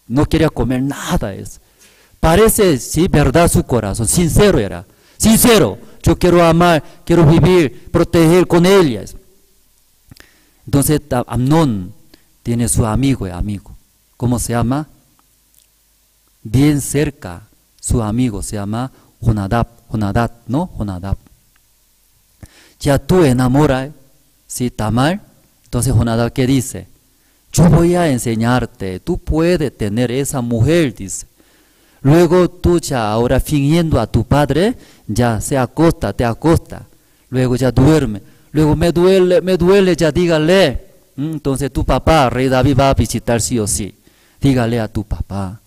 No quería comer nada eso. Parece, sí, verdad su corazón, sincero era. Sincero, yo quiero amar, quiero vivir, proteger con ella. Entonces Amnón tiene su amigo. ¿Cómo se llama? Bien cerca, su amigo se llama Jonadab, ¿no? Jonadab. Ya tú enamoras, ¿sí? Tamar. Entonces Jonadab, ¿qué dice? Yo voy a enseñarte, tú puedes tener esa mujer, dice. Luego tú ya ahora fingiendo a tu padre, ya te acosta. Luego ya duerme. Luego me duele, ya dígale. Entonces tu papá, rey David, va a visitar sí o sí. Dígale a tu papá.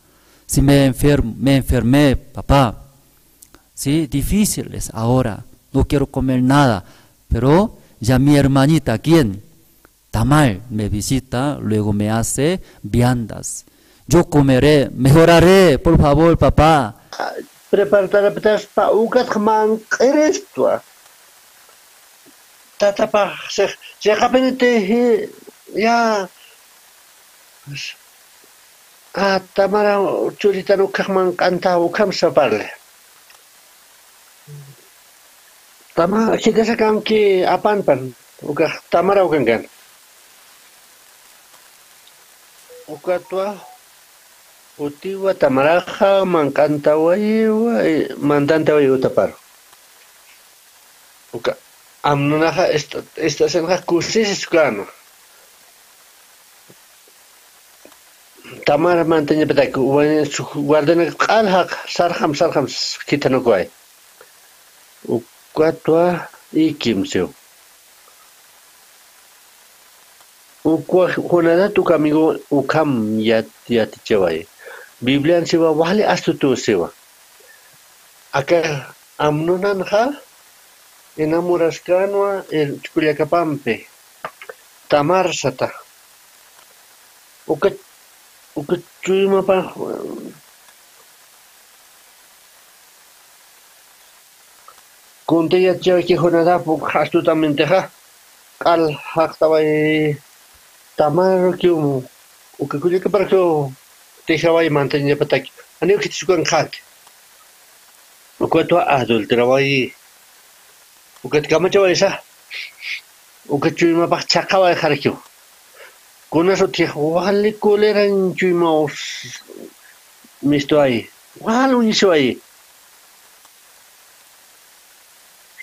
Si me enfermé, papá. Sí, difícil es ahora. No quiero comer nada. Pero ya mi hermanita, ¿quién? Tamar me visita, luego me hace viandas. Yo comeré, mejoraré, por favor, papá. Prepárate para ucat man eres tú. tatapa se kapente ya tamara churita no kahman kanta ukam saparle tama kita sakam ki apan pan uka tamara ukan kan uka tua utiwa tamaraja mankanta waiwa mantanta waiwa tapar uka amnunaja esta senja kusis klano tamara manteña petak guardena qalhaq sarham kitano koy uka ikimseo ukwa honada tu amigo ukam yaticheway Biblia sewa wali astuto sewa acá amnunanja enamorascanwa el Chuliacapampe tamarsata uka chuma pa conte ya que honada pu astutamente ja al haqtaway tamar que uka kulica para que te jawai mantenía patak ani que tisukan khak uka to adulterawai uka kamachawa esa uka chuma pa chaqawai kharkyo kuna so te wali koleran chuma misto ahí wal uniso ahí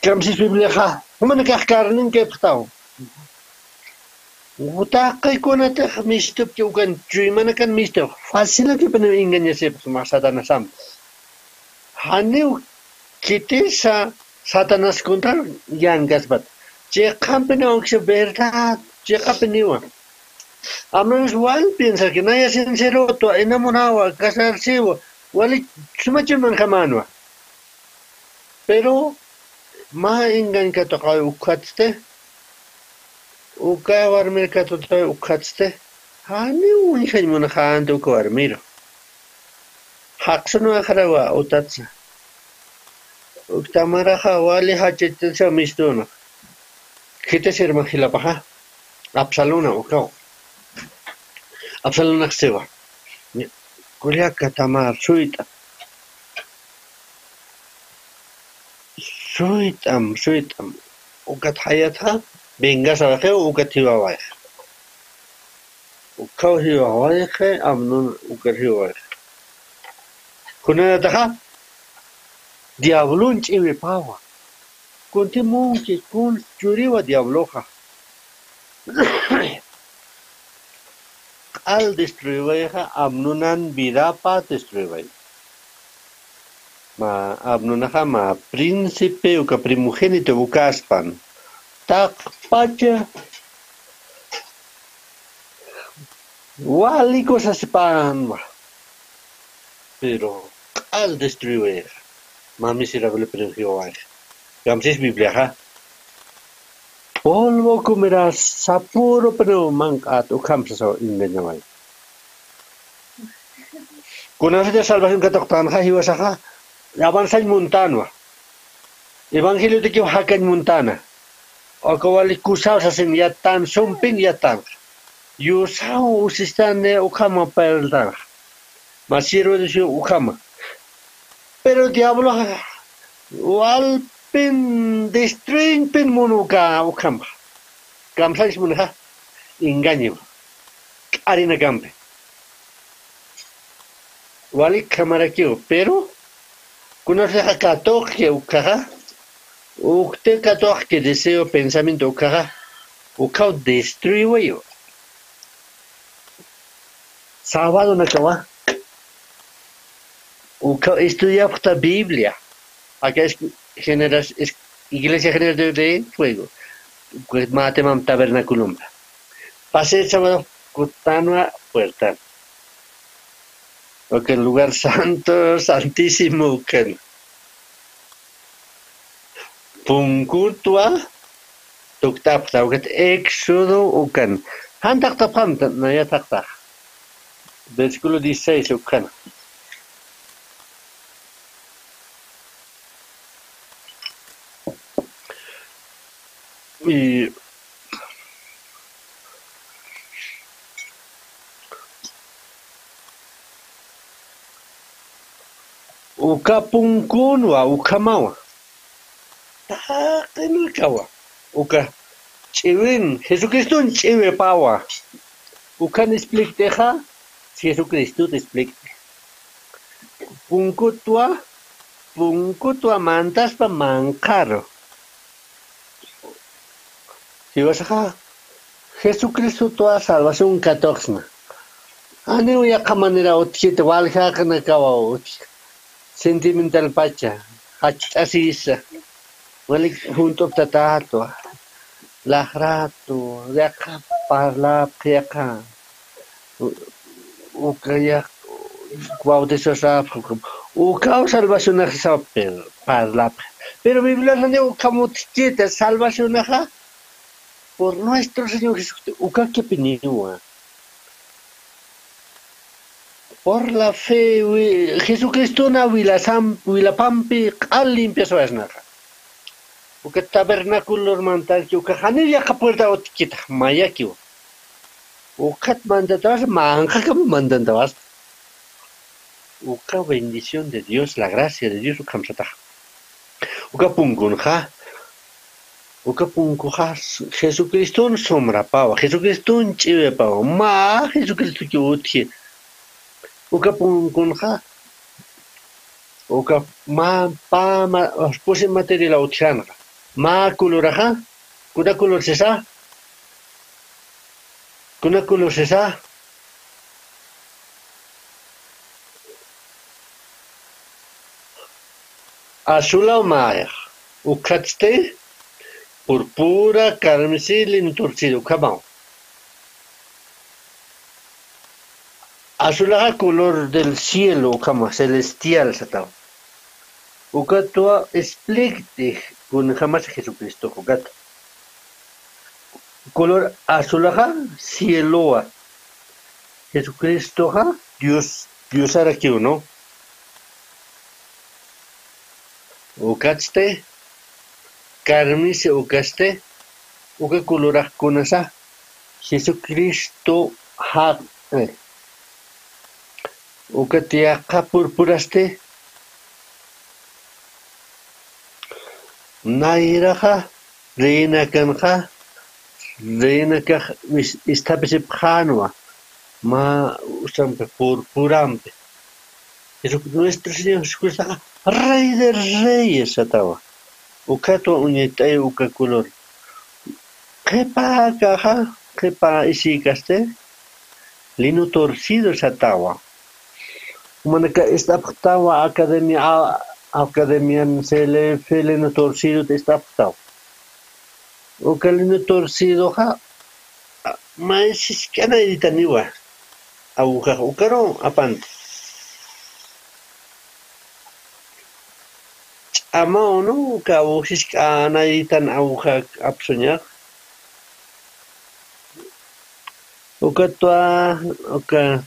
kamsis biblia ha humana kahkarnin ke ptao utaqay kunata misto que ukan chuma kan misto fácil que pene engañarse más satanasam haneu kitesa Satanás contra yangasbat. Che campena onxe verdad, che capeniwa. Amnos igual piensa que nadie es sincero, to enamorado, casarse, wali sumachiman kamanwa. Pero ma engan ka to kay ukatste. Uka warmir ka to ukatste. Hani unhay mo na kaando ko warmiro. Haksuno akarawa utatsa. Tamaraja wali hachitsa mistuna. Kita sirma hilapaha. Absalona ukao. Absalona sewa. Kulia katamar suita. Suitam. Ukat hayata benga sabaje ukat hiwawai. Ukao hiwawai amnun ukat hiwawai. Kuna taha Diablon chive pawa. Conte monke con churiwa diabloja. Al destruiveja amnunan vidapa destruivei. Ma amnunaja ma príncipe uka primogénito bukaspan. Tak pacha. Wali cosas pan. Pero al destruiveja. Más miserable pero Jehová. Gamsis Biblia, ¿ja? Polvo comerás, sapuro pero mancat o camsa engañamay. Conoce de salvación que tocan ja y ja. Avanza en montana. Evangelio de que jaca en montana. O que vale cusao sa sin ya tan sompin ya tan. Yo sao usistan de ukama perda. Masiro de su ukama. Pero diablo walpin destruin pin munuka ukamba. Kamsais munha engaño. Arina gambe. Wali kamarakio, pero conoce a katoke ukaha. Ukte katoke deseo pensamiento ukaha. Ukao destruiyo. Sábado nakawa. Estudia la Biblia. Acá es Iglesia General de Fuego. Pues Matemam Tabernaculum. Pase el sábado Cutanua Puerta. O que el lugar santo, santísimo. Uken. Punkutua. Tuktapta. Uket Éxodo Uken. Hantak tapamta. No ya takta. Versículo 16 Uken. y uka punkunwa ukamawa taqinulkawa uka ch'iwin Jesucristo ch'iwi pawa ukan expliqueja Jesucristo te explique punkutwa mantaspa mankaro si vas a Jesucristo toda salvación catoxna ani uyaqa manera otchita walhaqna kawa sentimental pacha hach'asisa walik junto tatato lahrato yaqa parlap yaqa ukaya bautizo sap uka salvación sap parlap pero Biblia no como tita salvación por nuestro Señor Jesucristo uka que opinión por la fe Jesucristo na wila pampi al limpias vasnaja uka tabernáculo mantal uka hanilla ka puerta otkita mayaki uka mandatas manja como mandandas uka bendición de Dios la gracia de Dios uka msata uka punkunja Jesucristo sombra pawa Jesucristo chive pawa ma Jesucristo que utki uka punkunja uka ma pa ma puse material utchanga ma coloraja kuna color sesa azul o maya ukatste púrpura carmesí torcido cabao azulaja color del cielo como celestial satao ukatua explique con jamás Jesucristo ukat color azulaja cieloa Jesucristo Dios era aquí no ukaste carmesí ukaste uka color conasa Jesucristo ukatia purpuraste nairaja reina kanja establece pjanua ma usampe purpurampe nuestro Señor Jesucristo Rey de Reyes atawa ukato uñetay uka color kepa isikaste lino torcido satawa manaka esta ptawa academia CLF lino torcido esta ptawa uka lino torcido mas kana editaniwa aguja ukaro apante ama no ka usis kana editan aguja apsoñar uka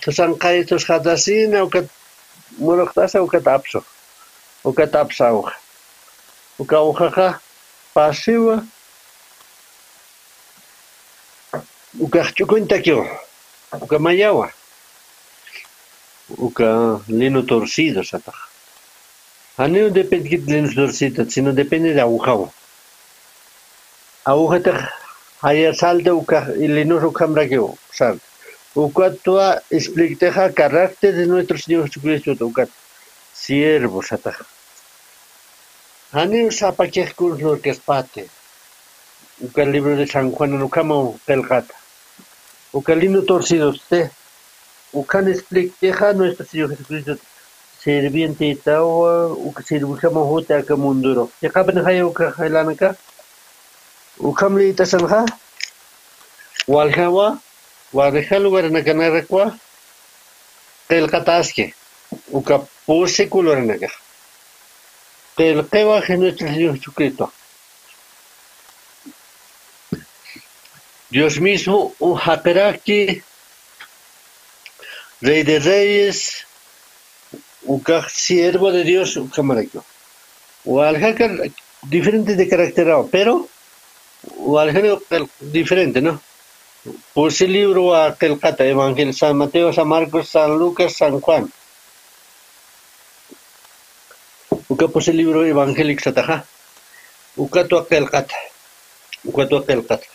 tosanqay tos hadasina uka muraqtasa uka tapso uka tapsa uka ujaja pasiva uka chukuntakyo uka mayawa uka lino torcido sata no depende de lino torcido sino depende de aguja aguja haya salta uka lino ukamra que sal uka toa explica carácter de nuestro Señor Jesucristo uka siervo sata Hani sapa que curso que espate uka libro de San Juan no kama pelgata uka lino torcido usted uka explica nuestro Señor Jesucristo serviente tawa uka sirvujama hota ka munduro ya kapan haya uka halanaka ukamli tasanja walhawa wadejalu waranakanaraqwa qillqataske uka puse coloranaqa qillqiwa nuestro Señor Jesucristo Dios mismo haqiraqki Rey de Reyes uka siervo de Dios ukamarayo walhaqa diferente de carácter pero o algo diferente, ¿no? Puse el libro a Kelkata, Evangelio San Mateo, San Marcos, San Lucas, San Juan. Uka puse el libro evangélico Sataja. Uka tu a Kelkata. Uka tu a Kelkata.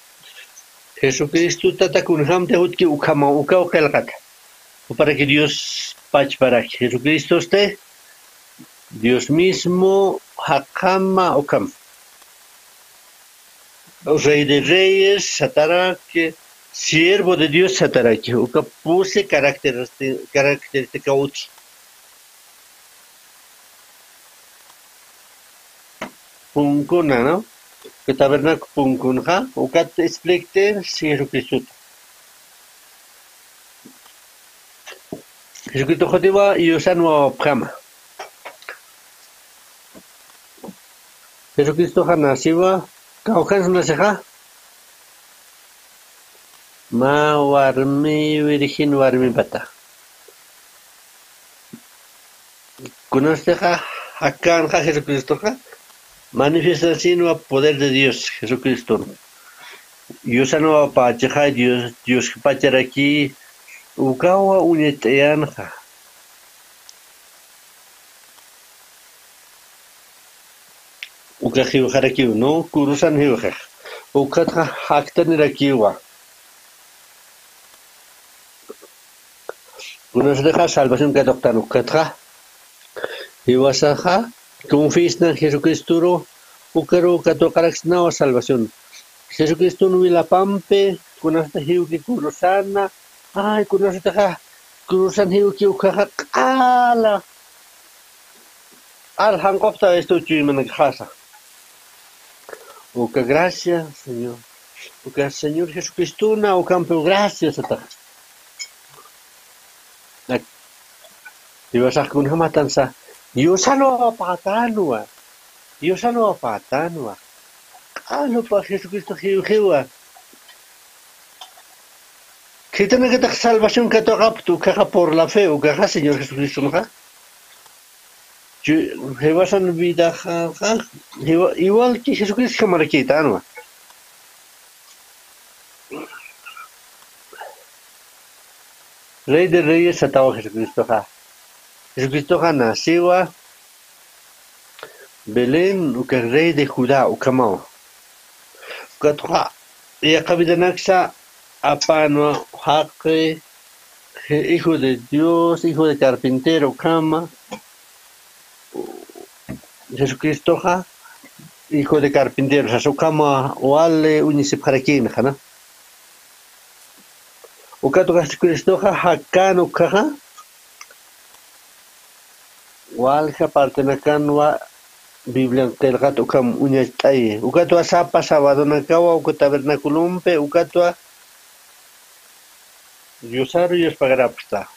Jesucristo tata kunham te utki ukama uka o Kelkata. Para que Dios pach para que Jesucristo esté, Dios mismo hakama okam. O Rey de Reyes, Satarake, siervo de Dios Satarake, uka puse característica uti. Punkuna, ¿no? Que tabernáculo punkunja, uka te explique si Jesucristo. Jesucristo jotiwa y usano prama. Jesucristo hanasiwa, kaukan sunaseja. Ma warmi virgin warmi bata. Kunasteja hakanja Jesucristo ja. Manifestación a poder de Dios, Jesucristo. Usano pacheja Dios pachar aquí. Ukawa uneteanja. Ukahiu harakiu, no? Kurusan hiuja. Ukatra haktanirakiwa. Unos deja salvación que adoptan ukatra. Hiwasaja, confisna Jesucristo, ukaro katokaraxna salvación. Jesucristo no la pampe, kunasta hiuki kurusana. Ay, kunasta kurusan hiuki ukaha ala. Al hankopta esto chuiman casa. Uka gracias, Señor. Uka Señor Jesucristo na ukampo gracias ata. Dios akun hamatansa. Dios ano patanua. Dios ano patanua. Ano pa Jesucristo hiuhiwa. Que tiene que tener salvación que toca por la fe o que haga Señor Jesucristo, ¿no? Jehová san vida, igual que Jesucristo maraquita, ¿no? Rey de Reyes ataba Jesucristo, ¿ja? Jesucristo nació Belén, que rey de Judá, Ucamao. Catoja, y acá vida naxa, apano, jaque, hijo de Dios, hijo de carpintero, cama. Jesucristo, hijo de carpintero, o sea, su cama, o ale, unisip harakin, ¿no? Ukato Jesucristo, hakano, caja. Walja partenakanwa Biblia telgat ukam uñatay. Ukato sapa sábado nakawa uka tabernaculumpe ukato Diosaro y espagarapsta.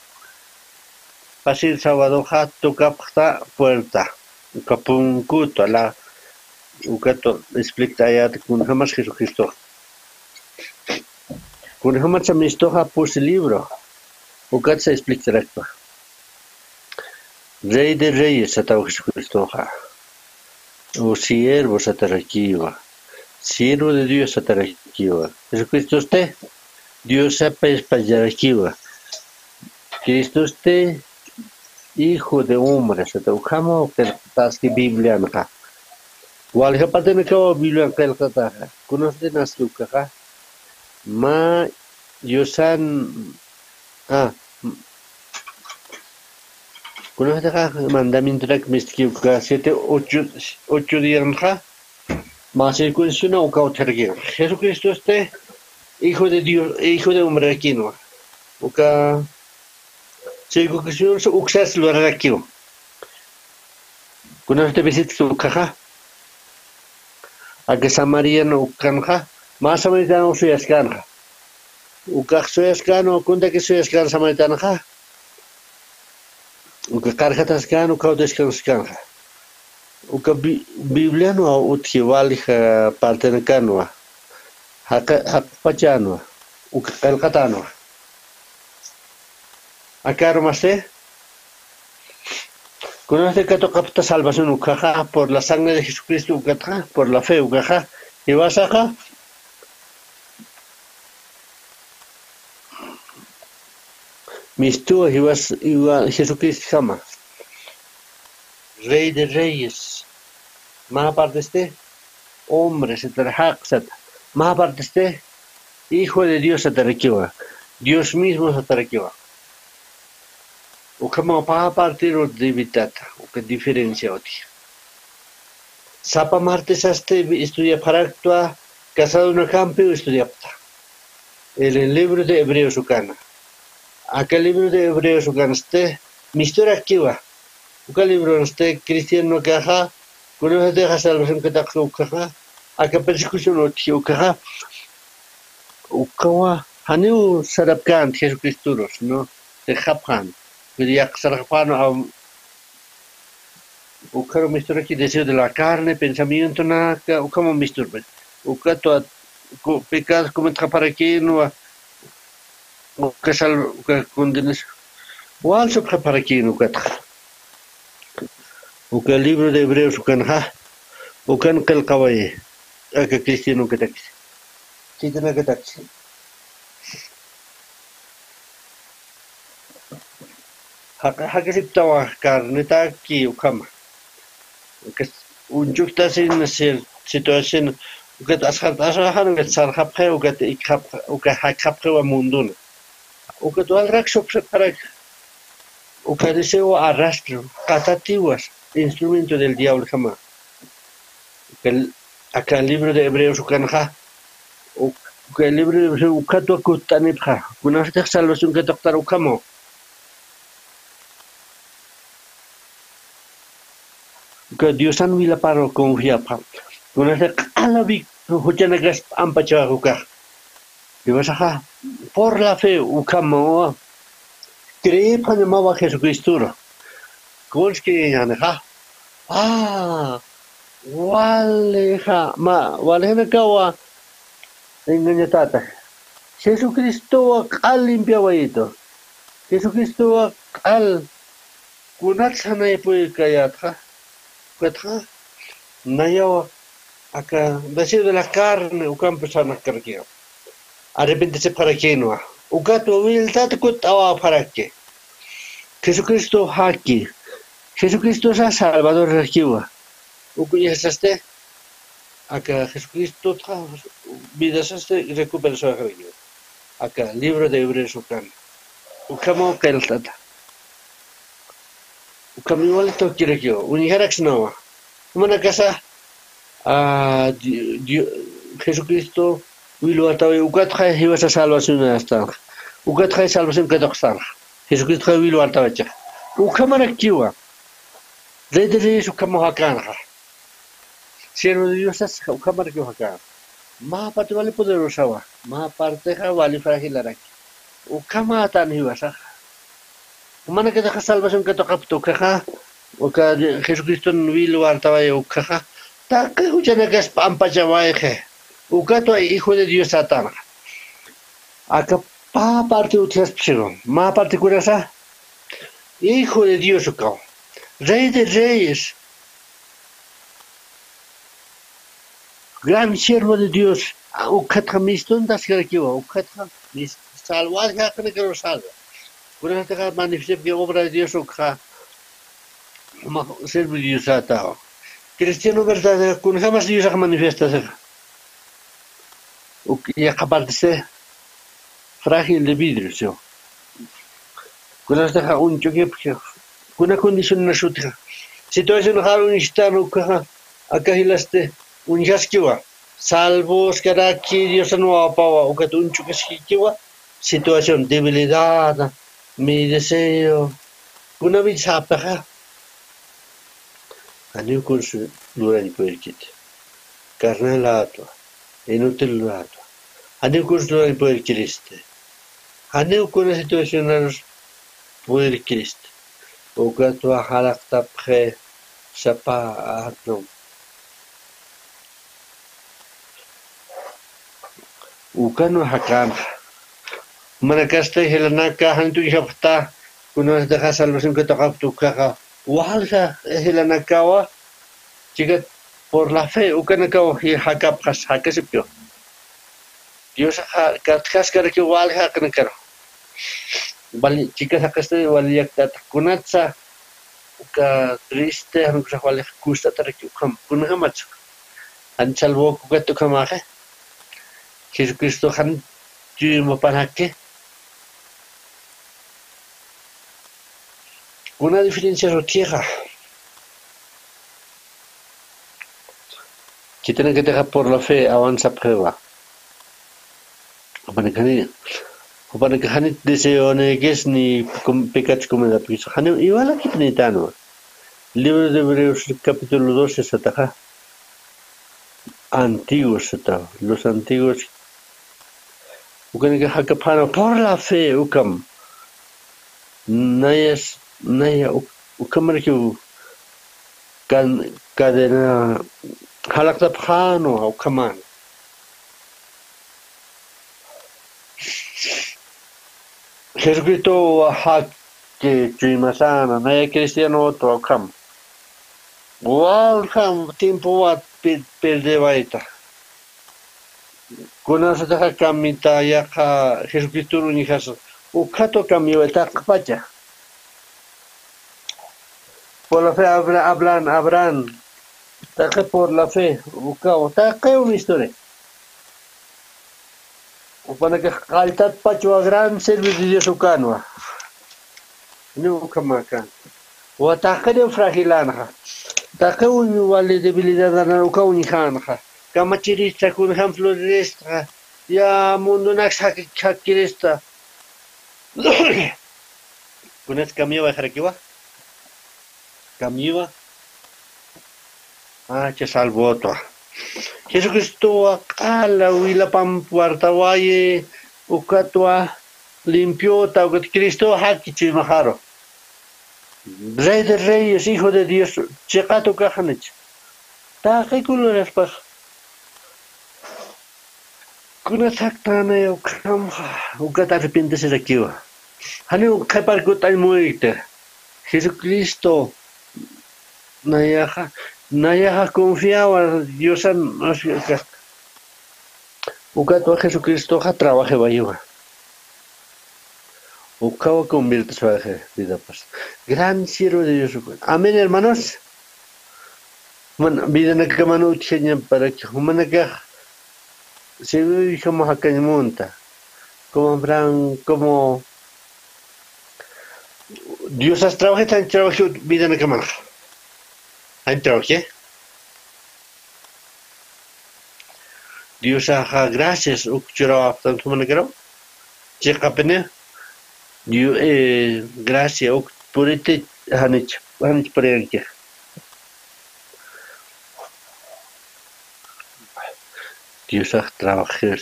Pasil sábado hato kapta puerta. Ukapunkuto la ukato explica ya con jamás Jesucristo. Con jamás se me estoja por el libro. Ukat se explica recto. Rey de Reyes atao Jesucristo, o siervo satarakiwa, siervo de Dios satarakiwa. Jesucristo usted, Dios sepa espallarakiwa. Cristo usted, hijo de hombre, satauhamo que taski Biblia naka. Walha patene kawa Biblia kelkata. Conoce nasluka. Ma Yosan Conoce mandamiento de que 7, 8 días más circuncisión o cautergueo. Jesucristo este hijo de Dios, hijo de hombre aquí no. O que circuncisión su uxas lo hará aquí. Conoce visita su caja. A que Samaria no canja, más samaritano soy escanja. O que soy escano, cuenta que soy escano samaritano. Uka karhatas kan uka descansa kan. Uka Biblia no uthiwali ha partena kanwa. Hak pachanwa. Uka kalkatanwa. Acaro maste. Conoce que toca salvación ukaja por la sangre de Jesucristo ukaja por la fe ukaja. Y vas acá Mistúa iba Jesucristo jamás. Rey de reyes. Más aparte este, hombre se trajaxat. Más aparte este, hijo de Dios se terrequiva. Dios mismo se terrequiva. O como para partir o de vitata, o que diferencia o tío. Sapa martes este estudia para actuar, casado en el campo o estudia. El libro de Hebreos Ucana. Aquel libro de Hebreos Ucana este, mi historia aquí va. Aquel libro este cristiano que haga, con eso deja salvación que te haga, aquel persecución o tío que haga. Ukawa, haneu sarapkan Jesucristo, ¿no? De Japan. Quería sarapano a Ukaro mistura aquí deseo de la carne, pensamiento nada, ukamo mistura. Ukato pecados como para aquí no que sal que condenes. Wal so para aquí no que el libro de Hebreos ukan ukan que el caballo que cristiano que taxi. Sí tiene que taxi. Haka siptawa carne taki ukama. Que un justa sin ser situación que ashan que sarhapre o que ikhap o que hakhapre wa mundun o que todo el raxo para o que deseo arrastro catatiwas instrumento del diablo jamás que acá el libro de Hebreos ukanja o que el libro de Hebreos ukato akutanipja una vez salvación que doctor ukamo que Dios han vila para confiar pa una vez alabi hujana gas ampacha uka y vas a por la fe ukamo cree para ma Jesucristo con que ya wale na kawa engañatata Jesucristo al limpiaba esto Jesucristo al kunat sana puede kayata Cuatro, nayo acá deseo de la carne, o campo sana carqueo. Arrepentirse para qué no. O gato vil tate cutaba para qué. Jesucristo aquí. Jesucristo es Salvador requiwa. O cuya este acá Jesucristo vida este recupera su requiwa. Acá libro de Hebreos ucan. O camo que el tata. Kami wala to kirekyo uniharax no mana casa a Jesucristo wilo atawe ukat khay hiwasa salvación hasta ukat khay salvación que doxtar Jesucristo wilo atawe cha ukamara kiwa de su kamo hakana siervo de Dios es ukamara kiwa hakana ma parte vale poderosa wa ma parte vale fragilaraki ukama tan hiwasa Mana que deja salvación que toca tu caja, o que Jesucristo no vilo altaba y caja, ta que escuchan que es pampa chavaje, o que tu hijo de Dios satana. Acá pa parte utras psigo, ma parte curasa, hijo de Dios o rey de reyes, gran siervo de Dios, o que tamistón das que o que salvar que lo salva. Por eso te manifiesta que obra de Dios o que serve Dios a tao. Cristiano verdadero, con jamás Dios se manifiesta. O que ya aparte se frágil de vidrio, ¿sí? Con eso te un choque, con una condición no suya. Si tú eres un jaro un istano, acá hilaste un jasquiwa, salvo que aquí Dios no apaba o que tú un choque esquiwa, situación debilidad. Mi deseo, una vez apaga, a new curso durante poder carnal atua, inútil atua, a new curso durante poder Cristo, a new con situaciones poder Cristo, o que tu halak tapre, sapa atno. Ukano hakan. Mana kasta helana ka hantu ihapta kuno deja salvación que toca tu caja walga helana kawa chica por la fe ukana kawa hi hakap has hakasipyo Dios katkas kar que walga kana karo Vale, chicas acá estoy vale ya tata kunatsa uka triste han kusa vale kusta tara kam kunha macho han salvo kuka to kamaje Jesucristo han mo para qué una diferencia rotiega que tienen que dejar por la fe avanza prueba para que han deseo que es ni pecados como la piso han igual aquí penitano libro de Hebreos capítulo 12 está antiguos está los antiguos ukan que por la fe ukam naya ukam que kan cadena halak tapano ukaman Jesucristo que chuimasana naya cristiano to ukam welcome tiempo wat perdevaita kuna sa kamita ya Jesucristo ni has ukato cambio eta pacha por la fe Abraham taque por la fe ukao taque una historia para que altat pacho a gran servicio de Dios ukanwa ni ukamaka o taque de fragilana taque un vale debilidad na ukao ni khana kamachirista kun ejemplo de esta ya mundo naxa kirista kun es cambio jarakiwa cambio che salvo to Jesucristo akala wila pampuarta waye ukatwa limpió ta Cristo hakichi maharo Rey de Reyes, Hijo de Dios, chekato kahanich ta que colores pa kuna saktana yo kam ukata arrepiéntese de aquí hani kapar kutai muerte Jesucristo Nayaha confiaba Dios en ukato Jesucristo ha trabaje bayuga ukawa convierte su vida pues gran siervo de Dios amén hermanos vida na kamano chenya para que humana que se ve como acá en monta como Abraham como Dios has trabajado tan trabajo vida na kamano ¿han trabajado? Dios haga gracias ukchura tanto manegro checapene Dios gracias por este hanich por el Dios ha trabajado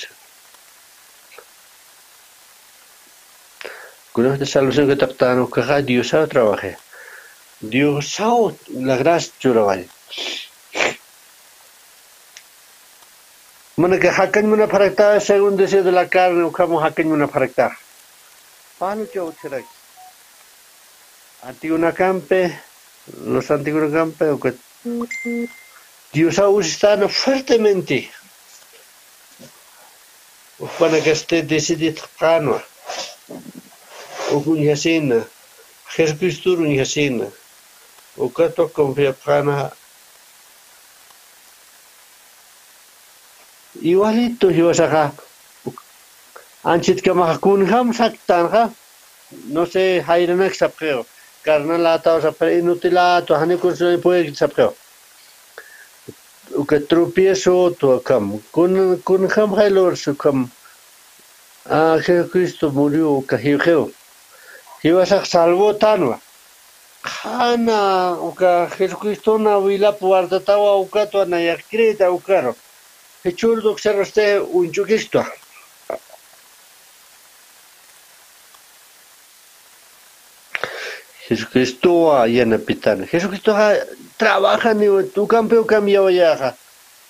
con esta salvación que tratamos que Dios ha trabajado Dios ha la gracia churabal Mana que hakan una parakta según deseo de la carne o como hakan una parakta. Pano que ocherak. Antiguo campe, los antiguos campe o que Dios ha usado fuertemente. O para que esté decidido cano. O con yasina. Jesucristo un yasina. O que to confía cana. Igualito yo saca anchit que más kun ham saktan no sé hayranak sapeo carna lata o sapeo inutilato hani kun so puede sapeo o que tropiezo to kam kun ham hailor su kam Jesucristo murió cajeo iba a salvo tanwa Hana o que Jesucristo na vila puerta tawa o que to na yakrita o caro Hechurdo que se roste un chuquisto. Jesucristo allá en la pitana. Jesucristo trabaja ni tu campeón cambiado ya.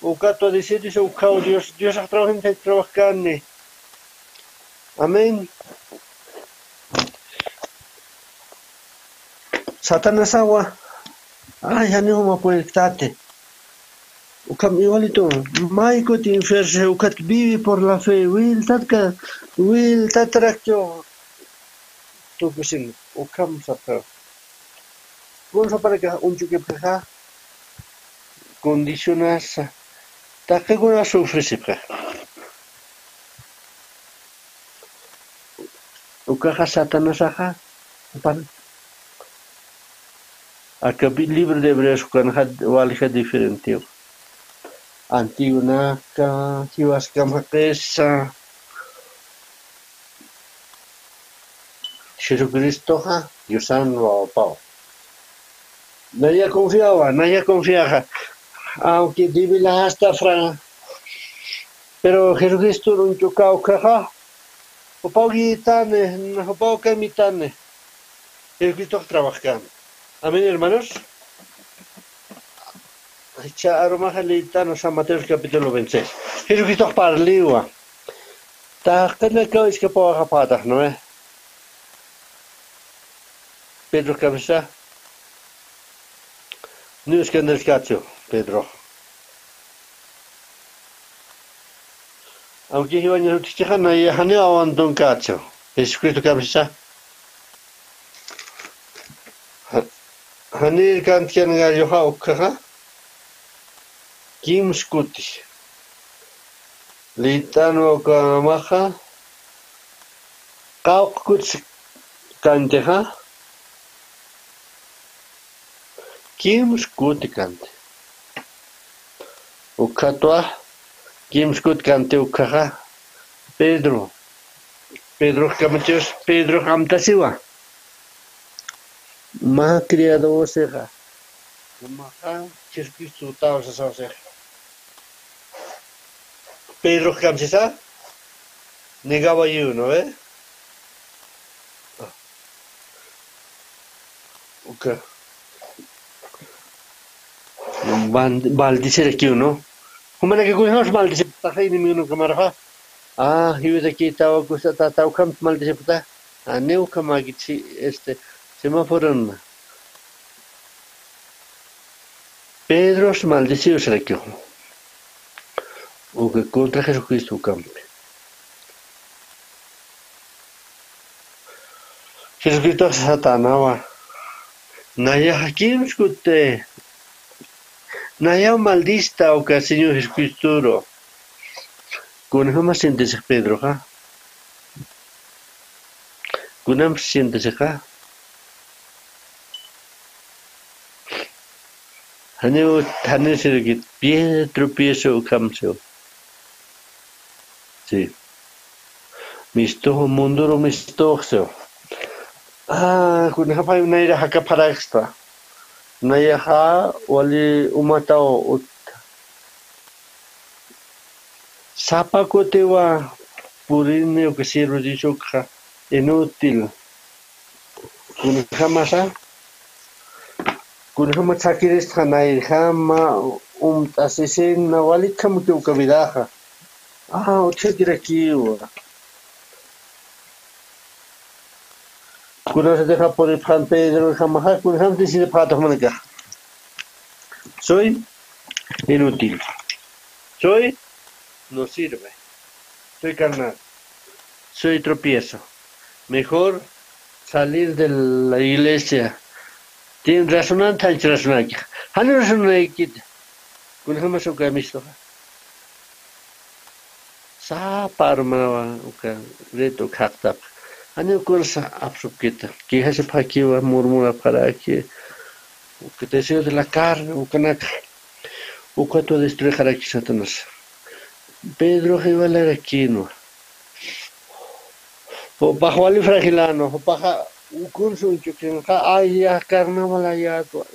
O cato decir dice o cao Dios ha trabajado en trabajar ni. Amén. Satanás agua. Ay, ya no me puede estate. O cam igualito, Maiko te inferse, o cat vive por la fe, will tatractio, tu kusin ukam sapra. Kun sapra ka unchu que peja condicionas ta que guna sufre sipra. Ukaja Satanás aja pan. Acá libro de Hebreos con valija diferente. Antigua ka kiwas kamakesa Jesucristo ha Diosan wa pao. Nadie confiaba, aunque divila hasta Fran, pero Jesucristo no chocao caja, o pao guitane, o pao camitane, Jesucristo trabajando. Amén, hermanos. Echa aroma jaleitano San Mateo capítulo 26. Jesucristo parliwa. Ta kana ka iska pa kapata, no eh? Pedro cabeza. Nu es que andar cacho, Pedro. Aunque iba a ir a Tichana y a Haneo and Don Cacho. Jesucristo cabeza. Hanir cantian gallo kaha. Kim Scuti Litano Kamaha Kaukuts Kanteha Kim Scuti Kante Ukatwa Kim Scut Kante Ukaha Pedro Kamatios Pedro Hamtasiwa Ma criado Seja Maha Jesucristo Taos Sauser Pedro Kamsisa negaba yo, ¿no ve? Okay. Maldice aquí, ¿no? ¿Cómo es que cogemos maldice? ¿Está ahí ni uno que marca? Yo de aquí estaba acostada, estaba camp maldice, ¿está? Neu camagitsi semáforo. Pedro maldecido será aquí. O que contra Jesucristo campe. Jesucristo satanaba. Naya hakim skute. Naya maldista o que Señor Jesucristo. Con jamás sientes Pedro, ¿ja? Con jamás sientes, ¿ja? Hane se que pie tropiezo camso. Sí. Misto mundo misto. Kun hapa naira haka para extra. Naya ha wali umatao ut. Sapa kotewa purin o que sirve dicho ka inútil. Kun jamasa. Kun jamás sakiris hanai jama asesina wali kam que ukavidaja. Usted quiere aquí. Cuando se deja por el San Pedro, jamás, cuando jamás decide para tomar acá. Soy inútil. Soy no sirve. Soy carnal. Soy tropiezo. Mejor salir de la iglesia. Tiene razón, hay razón. Hay razón aquí. Cuando jamás se ha visto. Sa parma uka reto kakta ani kursa absukita que hace paquiwa murmura para que deseo de la carne ukanak ukato destruir aquí Satanás Pedro Jivaler aquí no o bajo ali fragilano o baja ukunsu que ay ya carnaval ya to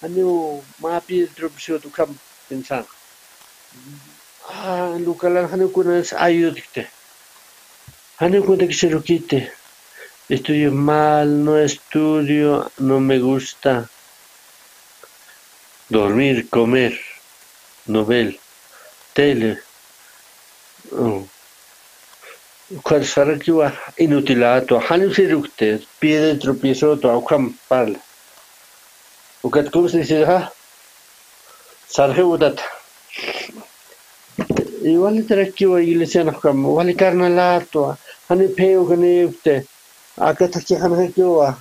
ani mapi tropsio tu kam pensar Lucalan Hanukuna es ayudite. Hanukuna que se lo quite. Estudio mal, no estudio, no me gusta. Dormir, comer, novel, tele. Cual sarà que va inutilato. Hanu se rukte, piede tropiezo to aukam parla. Ukat kum se dice sarhe udat. Igual te requivo iglesia no como igual carnalato, ane peo que ne usted, acá está que han hecho a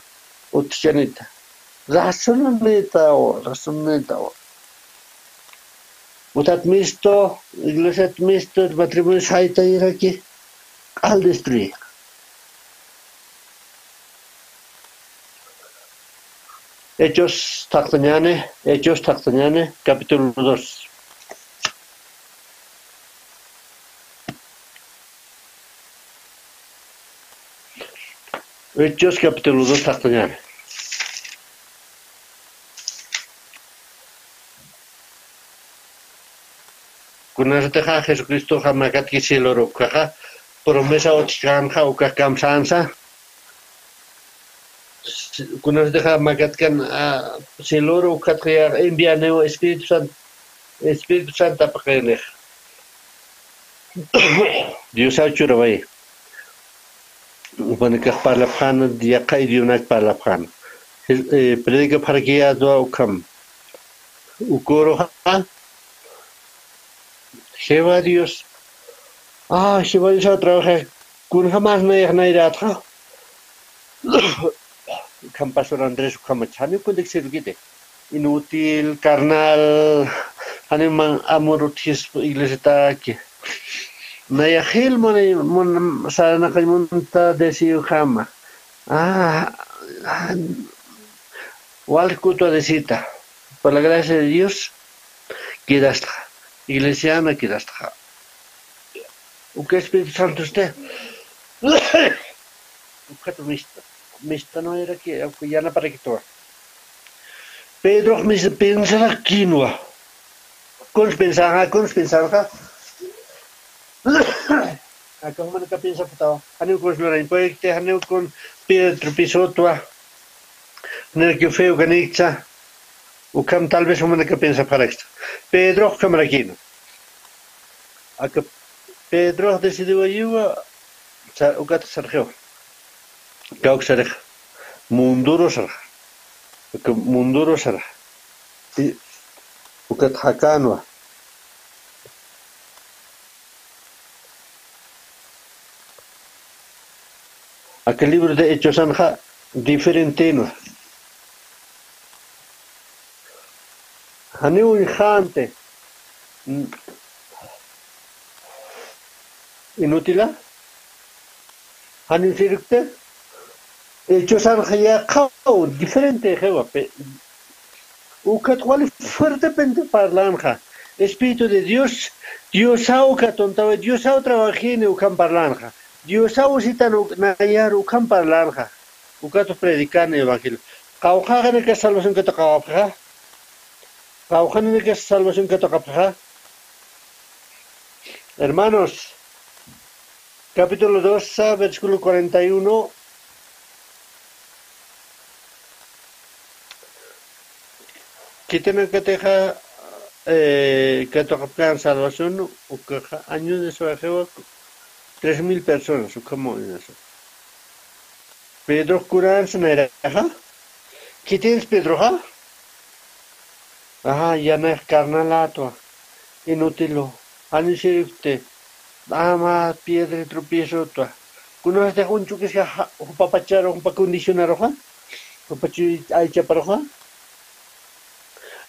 utchanita. Razonamenta o. Utat misto, iglesia misto, el matrimonio saita ir aquí al destruir. Hechos Tactañane, capítulo 2. Hechos capítulo 2 Tactañane. Kunarteja Jesucristo jamakat kisiloro kaja promesa ochkanja ukakam sansa. Kunarteja makat kan siloro ukatria envianeo Espíritu Santo pakene. Dios ha hecho rawai. Upanikah parlapana dia kai dionak parlapana. Predica para que a doa ukam. Ukoro ha Jehová Dios. Jehová Dios a trabajar. Kun jamás no hay nada atrás. Kam pastor Andrés kamachani kun dexerugite. Inútil, carnal. Animan amorutis iglesia aquí. Naya gel mon sana kaimunta desiu jama. Wal kuto desita. Por la gracia de Dios, quedaste. Iglesiana quedaste. ¿O qué Espíritu Santo usted? ¿O mista no era que ya no para que todo. Pedro me pensa aquí no. Con pensar. Acá como no piensa futado. Haneu con lo reimpoite, haneu con Pedro Pisotua. No que feo ganicha. O cam tal vez como no piensa para esto. Pedro cámara aquí no. Acá Pedro decidió ayuda. O gato Sergio. Gauk Sergio. Munduro Sergio. Munduro Sergio. O gato Hakano. Aquel libro de Hechos Anja diferente no. Haneu injante. Inútila. Haneu sirte. Hechos Anja ya cao diferente jewa. Ukat wali fuertemente parlancia. Espíritu de Dios, Dios ha tontado, Dios ha trabajado en ukan parlancia. Dios ha usado nayar ukan parlancia. Ukato predicar en el evangelio. Kauja que salvación que toca. Kauja que salvación que toca. Hermanos, capítulo 2, versículo 41. Que tienen que dejar que tocar salvación o que años de su ejemplo 3.000 personas, o como es eso. Pedro Curán se era, ¿qué tienes Pedro? Ya no es carnalato, inútil, anisir usted, más piedra tropiezo, ¿cuándo has dejado un chuque que un papacharo, un pa condicionar, un pachu hay chaparro?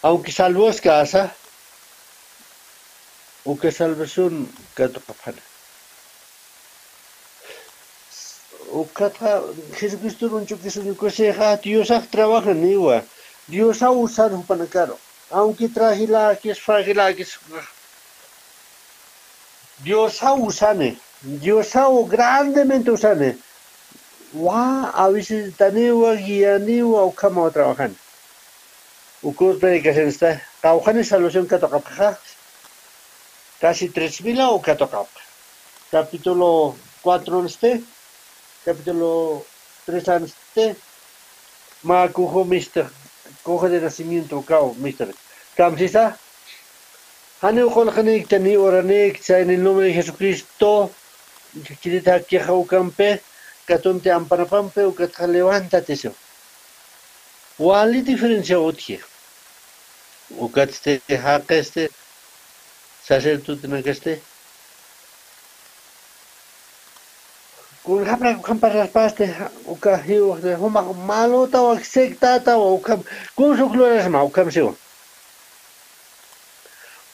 Aunque salvó es casa, o que salvación que toca. O cada Jesucristo no chuque su cosa, Dios ha trabajado en igual, Dios ha usado para caro, aunque trajila que es fragila que es. Dios ha usado, Dios ha grandemente usado. A veces taniwa guianiwa o cama trabajando. Ukur predicación está. Caujanes salvación que toca. Casi 3.000 o que toca. Capítulo 4 este. Capítulo 3 este. Ma cojo mister. Cojo de nacimiento cao mister. Camsisa. Haneu coljanik tani oranik en el nombre de Jesucristo. Quirita queja o campe. Catonte amparapampe o que levántate eso. Wali diferencia otje. O que te jaca este sacerdote na que este. Kun hapra kun para paste uka hiu de homa malo tawa sekta tawa uka kun suklueres ma uka msiu.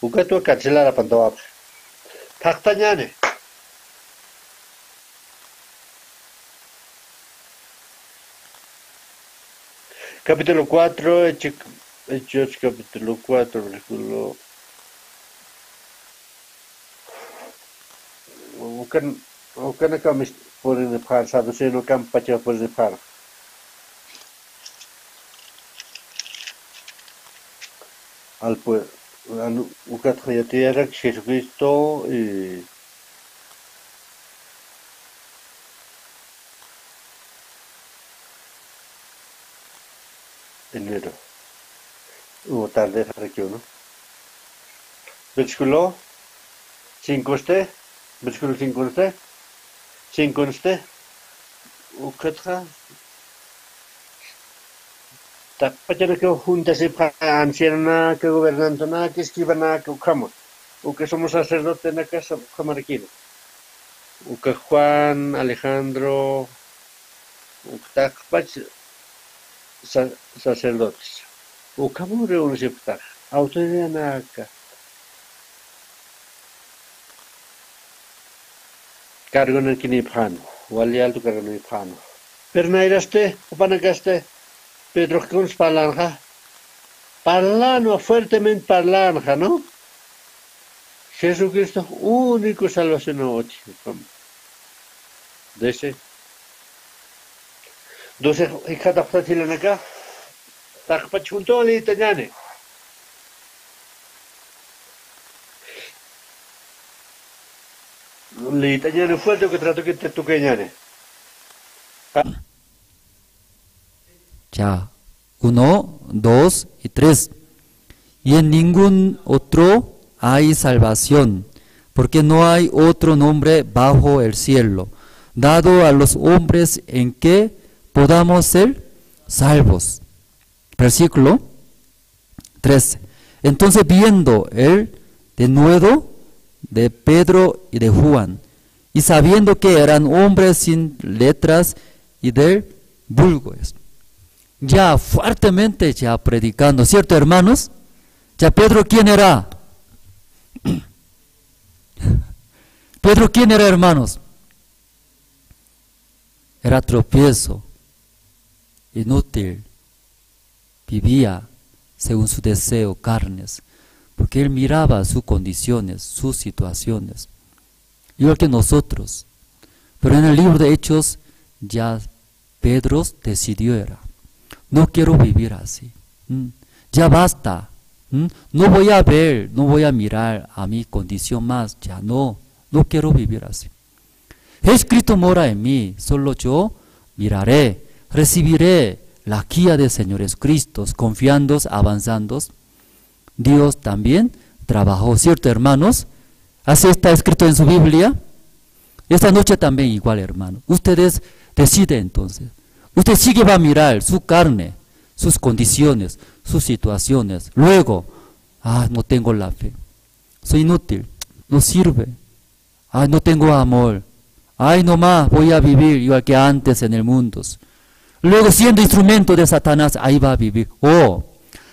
Uka tu cancelara pantoa. Taktañane. Capítulo 4, Hechos capítulo 4, versículo. Ukan acá mis por el par, sabe si no campacha por el par. Al pues, ukan ya tierra Jesucristo y enero. Hubo tarde aquí, ¿no? Versículo 5 versículo 5 ukatra tapachana que juntas y anciana que gobernando na que escribana que ukamos o que somos sacerdotes na casa camarquino o que Juan Alejandro uktapach sacerdotes o camo reunión autoridad na acá cargo en el kinipano, wali alto cargo en el pano. Pero no iraste, o panagaste, Pedro que uns palanja, parlando fuertemente parlando, ¿no? Jesucristo único salvación hoy. Dese. 12 hijata fatilan acá, takpachunto li italiane. Le italiano fuerte que trato que te toqueñane. Ya, 1, 2 y 3. Y en ningún otro hay salvación, porque no hay otro nombre bajo el cielo, dado a los hombres en que podamos ser salvos. Versículo 13. Entonces viendo él de nuevo de Pedro y de Juan, y sabiendo que eran hombres sin letras y del vulgo, ya fuertemente ya predicando, ¿cierto, hermanos? Ya Pedro, ¿quién era? Pedro, ¿quién era, hermanos? Era tropiezo, inútil, vivía según su deseo, carnes, porque él miraba sus condiciones, sus situaciones, igual que nosotros. Pero en el libro de Hechos, ya Pedro decidió no quiero vivir así, ya basta, no voy a ver, no voy a mirar a mi condición más, ya no quiero vivir así. Jesucristo mora en mí, solo yo miraré, recibiré la guía del Señor Jesucristo, confiando, avanzando. Dios también trabajó, ¿cierto, hermanos? Así está escrito en su Biblia. Esta noche también igual, hermano. Ustedes deciden entonces. Usted sigue va a mirar su carne, sus condiciones, sus situaciones. Luego, no tengo la fe. Soy inútil, no sirve. No tengo amor. No más voy a vivir igual que antes en el mundo. Luego, siendo instrumento de Satanás, ahí va a vivir.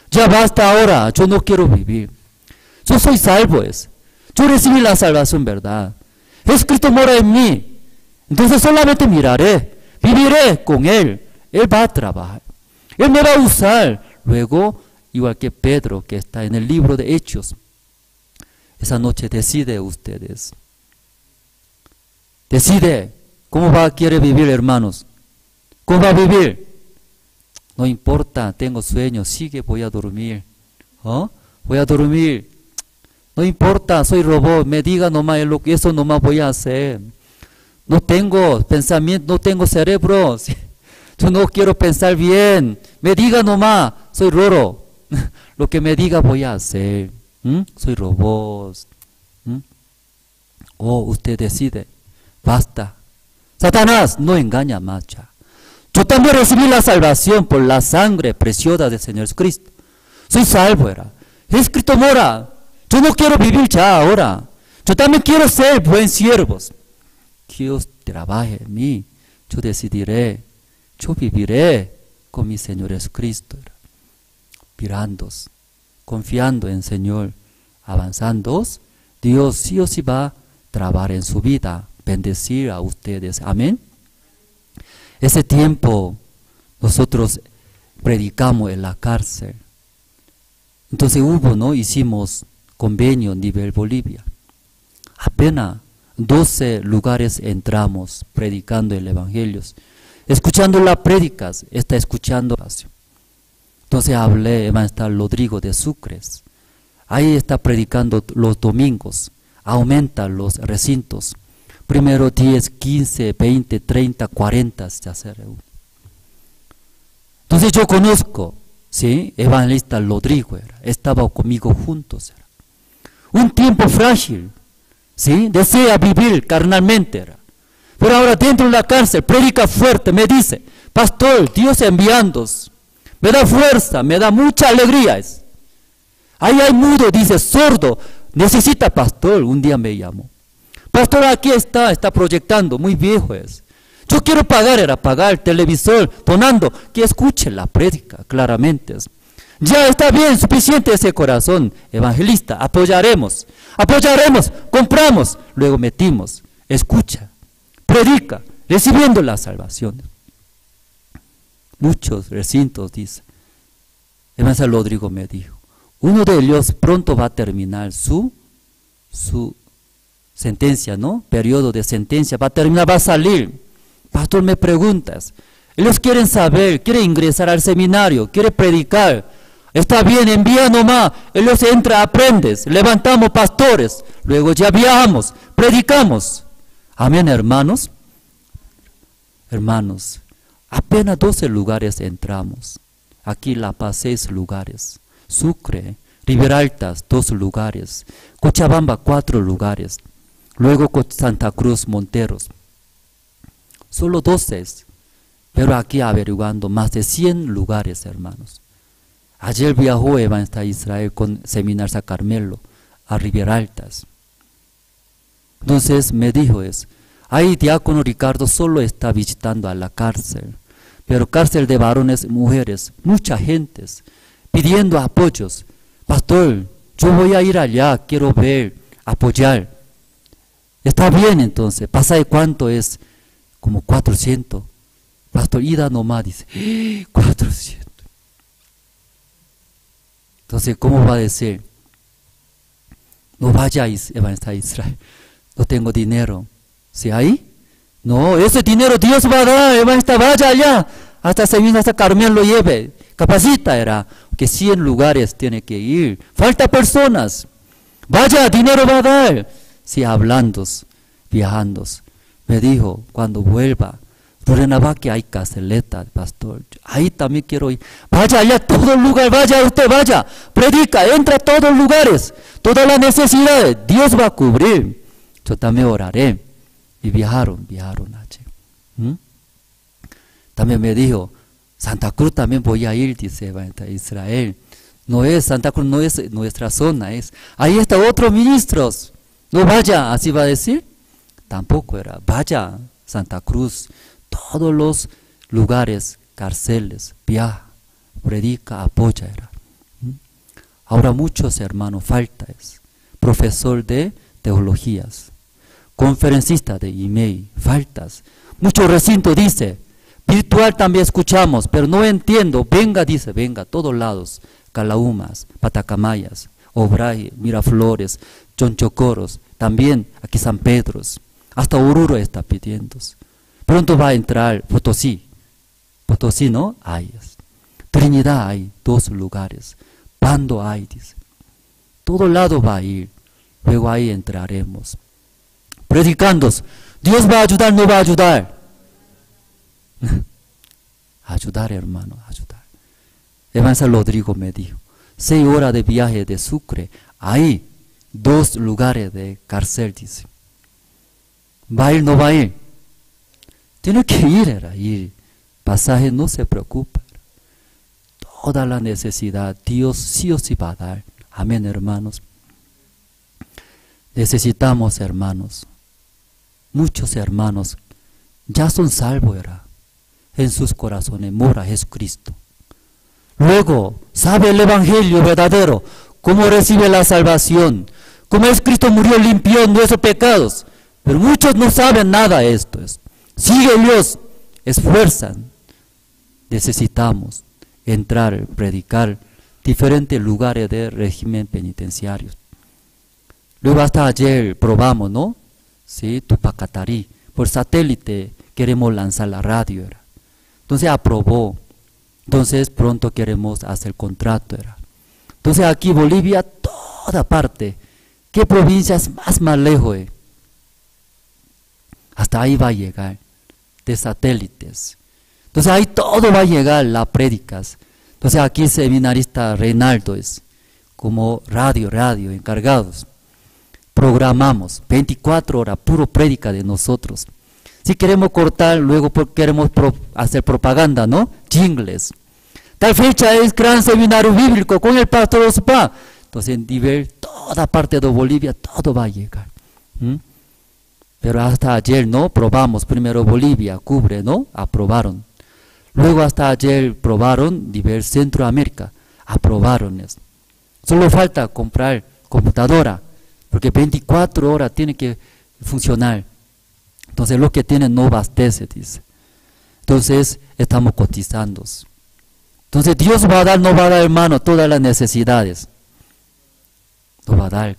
Ya basta ahora, yo no quiero vivir. Yo soy salvo, yo recibí la salvación, ¿verdad? Jesucristo mora en mí. Entonces solamente miraré, viviré con Él. Él va a trabajar. Él me va a usar. Luego, igual que Pedro, que está en el libro de Hechos, esa noche decide ustedes. Decide cómo quiere vivir, hermanos. ¿Cómo va a vivir? No importa, tengo sueño, sigue, voy a dormir. Voy a dormir. No importa, soy robot, me diga nomás eso nomás voy a hacer. No tengo pensamiento, no tengo cerebro. Yo no quiero pensar bien. Me diga nomás, soy roro. Lo que me diga voy a hacer. Soy robot. Usted decide. Basta. Satanás no engaña más ya. Yo también recibí la salvación por la sangre preciosa del Señor Jesucristo. Soy salvo, Jesucristo mora. Yo no quiero vivir ya ahora. Yo también quiero ser buen siervos. trabaje en mí, yo decidiré, yo viviré con mi Señor Jesucristo, mirando, confiando en el Señor, avanzando, Dios sí o sí va a trabajar en su vida, bendecir a ustedes, amén. Ese tiempo nosotros predicamos en la cárcel, entonces hicimos convenio a nivel Bolivia, apenas 12 lugares entramos predicando el Evangelio, escuchando las prédicas, está escuchando. Entonces hablé, está Rodrigo de Sucres, ahí está predicando los domingos, aumenta los recintos, primero 10, 15, 20, 30, 40 ya se reúnen. Entonces yo conozco, ¿sí? Evangelista Rodrigo estaba conmigo juntos. Un tiempo frágil, ¿sí? Desea vivir carnalmente, pero ahora dentro de la cárcel predica fuerte, me dice, pastor, Dios enviando, me da fuerza, me da mucha alegría. Ahí hay mudo, dice, sordo, necesita pastor. Un día me llamó, pastor, aquí está proyectando, muy viejo es. Yo quiero pagar el televisor, ponando que escuche la prédica claramente. Ya está bien, suficiente ese corazón, evangelista, apoyaremos, compramos, luego metimos, escucha, predica, recibiendo la salvación. Muchos recintos, dice. Evangelista Rodrigo me dijo, uno de ellos pronto va a terminar su sentencia, ¿no? Periodo de sentencia, va a terminar, va a salir. Pastor, me preguntas, ellos quieren saber, quieren ingresar al seminario, quieren predicar, está bien, envía nomás, ellos entran, aprendes, levantamos pastores, luego ya viajamos, predicamos. Amén, hermanos. Hermanos, apenas 12 lugares entramos, aquí La Paz 6 lugares, Sucre, Ribera Altas 2 lugares, Cochabamba 4 lugares, luego Santa Cruz, Monteros. Solo 12, pero aquí averiguando más de 100 lugares, hermanos. Ayer viajó Evangelista Israel con Seminario San Carmelo a Ribera Altas. Entonces me dijo ahí diácono Ricardo solo está visitando a la cárcel, pero cárcel de varones y mujeres, mucha gente pidiendo apoyos. Pastor, yo voy a ir allá, quiero ver, apoyar. Está bien entonces, ¿pasa de cuánto es? Como 400. Pastor, ida nomás, dice, 400. Entonces, ¿cómo va a decir? No vayáis, Evangelista Israel, no tengo dinero. ¿Sí ahí? No, ese dinero Dios va a dar, Evangelista, vaya allá, hasta Seminario hasta Carmelo lo lleve, capacita, que 100 lugares tiene que ir, falta personas, vaya, dinero va a dar. Sí, hablando, viajando. Me dijo, cuando vuelva, Dorenavaque hay caseleta, pastor. Ahí también quiero ir. Vaya allá a todo lugar, vaya usted, vaya. Predica, entra a todos lugares. Todas las necesidades, Dios va a cubrir. Yo también oraré. Y viajaron allí. También me dijo, Santa Cruz también voy a ir, dice Israel. No es, Santa Cruz no es nuestra zona, ahí está otros ministros. No vaya, así va a decir. Tampoco vaya Santa Cruz, todos los lugares, cárceles, viaja, predica, apoya. Ahora muchos hermanos, falta profesor de teologías, conferencista de IMEI, faltas. Muchos recintos dice, virtual también escuchamos, pero no entiendo, venga, todos lados, Calaumas, Patacamayas, Obraje, Miraflores, Chonchocoros, también aquí San Pedro. Hasta Oruro está pidiendo. Pronto va a entrar Potosí. Potosí, ¿no? Hay. Trinidad hay 2 lugares. Pando hay, dice. Todo lado va a ir. Luego ahí entraremos. Predicando. Dios va a ayudar, no va a ayudar. Ayudar, hermano, ayudar. Evangelista Rodrigo me dijo, 6 horas de viaje de Sucre. Hay 2 lugares de cárcel, dice. ¿Va a ir, no va a ir? Tiene que ir, pasaje, no se preocupa. Toda la necesidad, Dios sí o sí va a dar. Amén, hermanos. Necesitamos, hermanos, muchos hermanos ya son salvos, era. En sus corazones mora Jesucristo. Luego, sabe el evangelio verdadero, cómo recibe la salvación, cómo Jesucristo murió, limpió nuestros pecados. Pero muchos no saben nada de esto. Sigue Dios, esfuerzan. Necesitamos entrar, predicar diferentes lugares de régimen penitenciario. Luego hasta ayer probamos, ¿no? Sí, Tupacatarí, por satélite queremos lanzar la radio, era. Entonces aprobó. Entonces pronto queremos hacer contrato, era. Entonces aquí Bolivia, toda parte. ¿Qué provincia es más lejos? Hasta ahí va a llegar, de satélites. Entonces ahí todo va a llegar, las prédicas. Entonces aquí el seminarista Reinaldo es como radio, encargados. Programamos 24 horas, puro prédica de nosotros. Si queremos cortar, luego queremos hacer propaganda, ¿no? Jingles. Tal fecha es gran seminario bíblico con el pastor Ospa. Entonces en nivel, toda parte de Bolivia, todo va a llegar. Pero hasta ayer, ¿no? Probamos, primero Bolivia, cubre, ¿no? Aprobaron. Luego hasta ayer probaron nivel Centroamérica, aprobaron eso. Solo falta comprar computadora, porque 24 horas tiene que funcionar. Entonces lo que tienen no abastece, dice. Entonces estamos cotizando. Entonces Dios va a dar, no va a dar, hermano, todas las necesidades. No va a dar,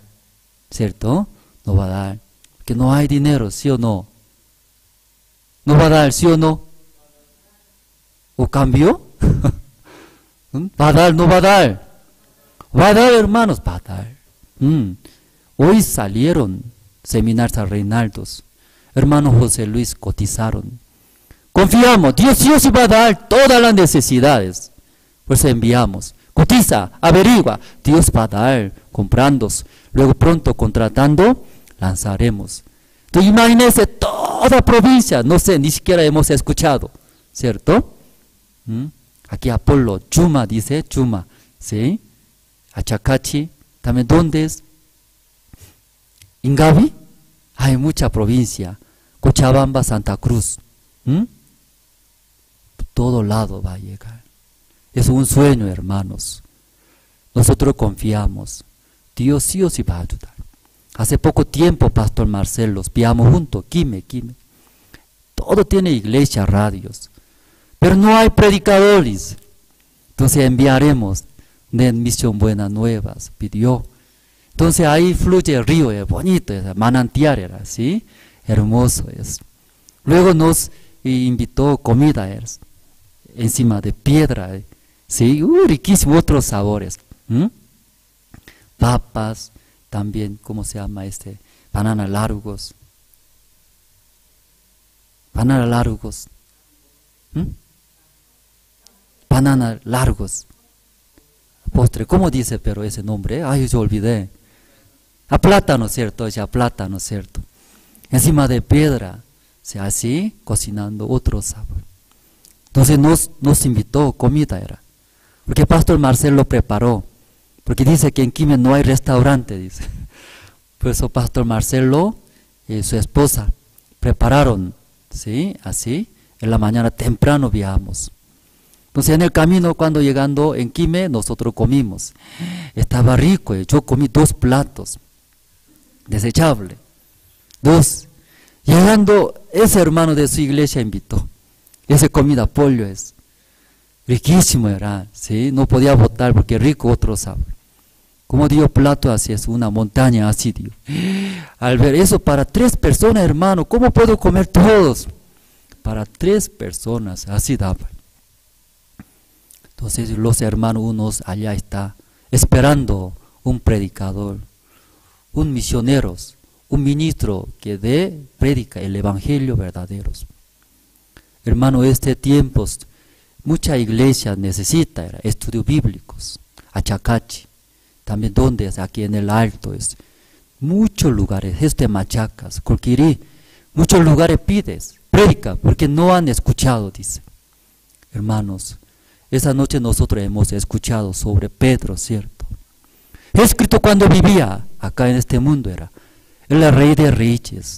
¿cierto? No va a dar. Que no hay dinero, ¿sí o no? ¿No va a dar, sí o no? ¿O cambió? ¿Va a dar, no va a dar? Va a dar, hermanos, va a dar. Hoy salieron seminarios a Reinaldos. Hermano José Luis cotizaron. Confiamos, Dios sí va a dar todas las necesidades. Pues enviamos. Cotiza, averigua. Dios va a dar, comprando. Luego pronto contratando, lanzaremos. Entonces imagínense toda provincia, no sé, ni siquiera hemos escuchado, ¿cierto? Aquí Apolo, Chuma, dice, Chuma, ¿sí? Achacachi, también, ¿dónde es? Ingavi, hay mucha provincia. Cochabamba, Santa Cruz, todo lado va a llegar. Es un sueño, hermanos. Nosotros confiamos. Dios sí o sí va a ayudar. Hace poco tiempo, Pastor Marcelo, viajamos juntos, Quime. Todo tiene iglesia, radios. Pero no hay predicadores. Entonces enviaremos de Misión Buenas Nuevas, pidió. Entonces ahí fluye el río, es bonito, es manantial, era así, hermoso es. Luego nos invitó comida, encima de piedra, sí, riquísimo, otros sabores. Papas, también, ¿cómo se llama Banana largos. Banana largos. Banana largos. Postre, ¿cómo dice pero ese nombre? Ay, yo olvidé. A plátano, ¿cierto? Ya plátano, ¿cierto? Encima de piedra, o sea, así, cocinando otro sabor. Entonces nos invitó, comida era. Porque Pastor Marcelo preparó. Porque dice que en Quime no hay restaurante, dice. Por eso Pastor Marcelo y su esposa prepararon, ¿sí? Así, en la mañana temprano viajamos. Entonces en el camino, cuando llegando en Quime, nosotros comimos. Estaba rico, yo comí 2 platos, desechable, 2. Llegando, ese hermano de su iglesia invitó. Esa comida, pollo es riquísimo, era, ¿sí? No podía botar porque rico otro sabor. Como dio plato así, es una montaña así, dio. Al ver eso, para 3 personas, hermano, ¿cómo puedo comer todos? Para 3 personas, así daba. Entonces los hermanos unos allá está esperando un predicador, un misionero, un ministro que predica el evangelio verdadero. Hermano, tiempo, mucha iglesia necesita estudios bíblicos, Achacachi, también donde es aquí en el Alto, muchos lugares, Machacas, Colquirí, muchos lugares pides, predica, porque no han escuchado, dice. Hermanos, esa noche nosotros hemos escuchado sobre Pedro, ¿cierto? Jesucristo cuando vivía acá en este mundo era el rey de reyes.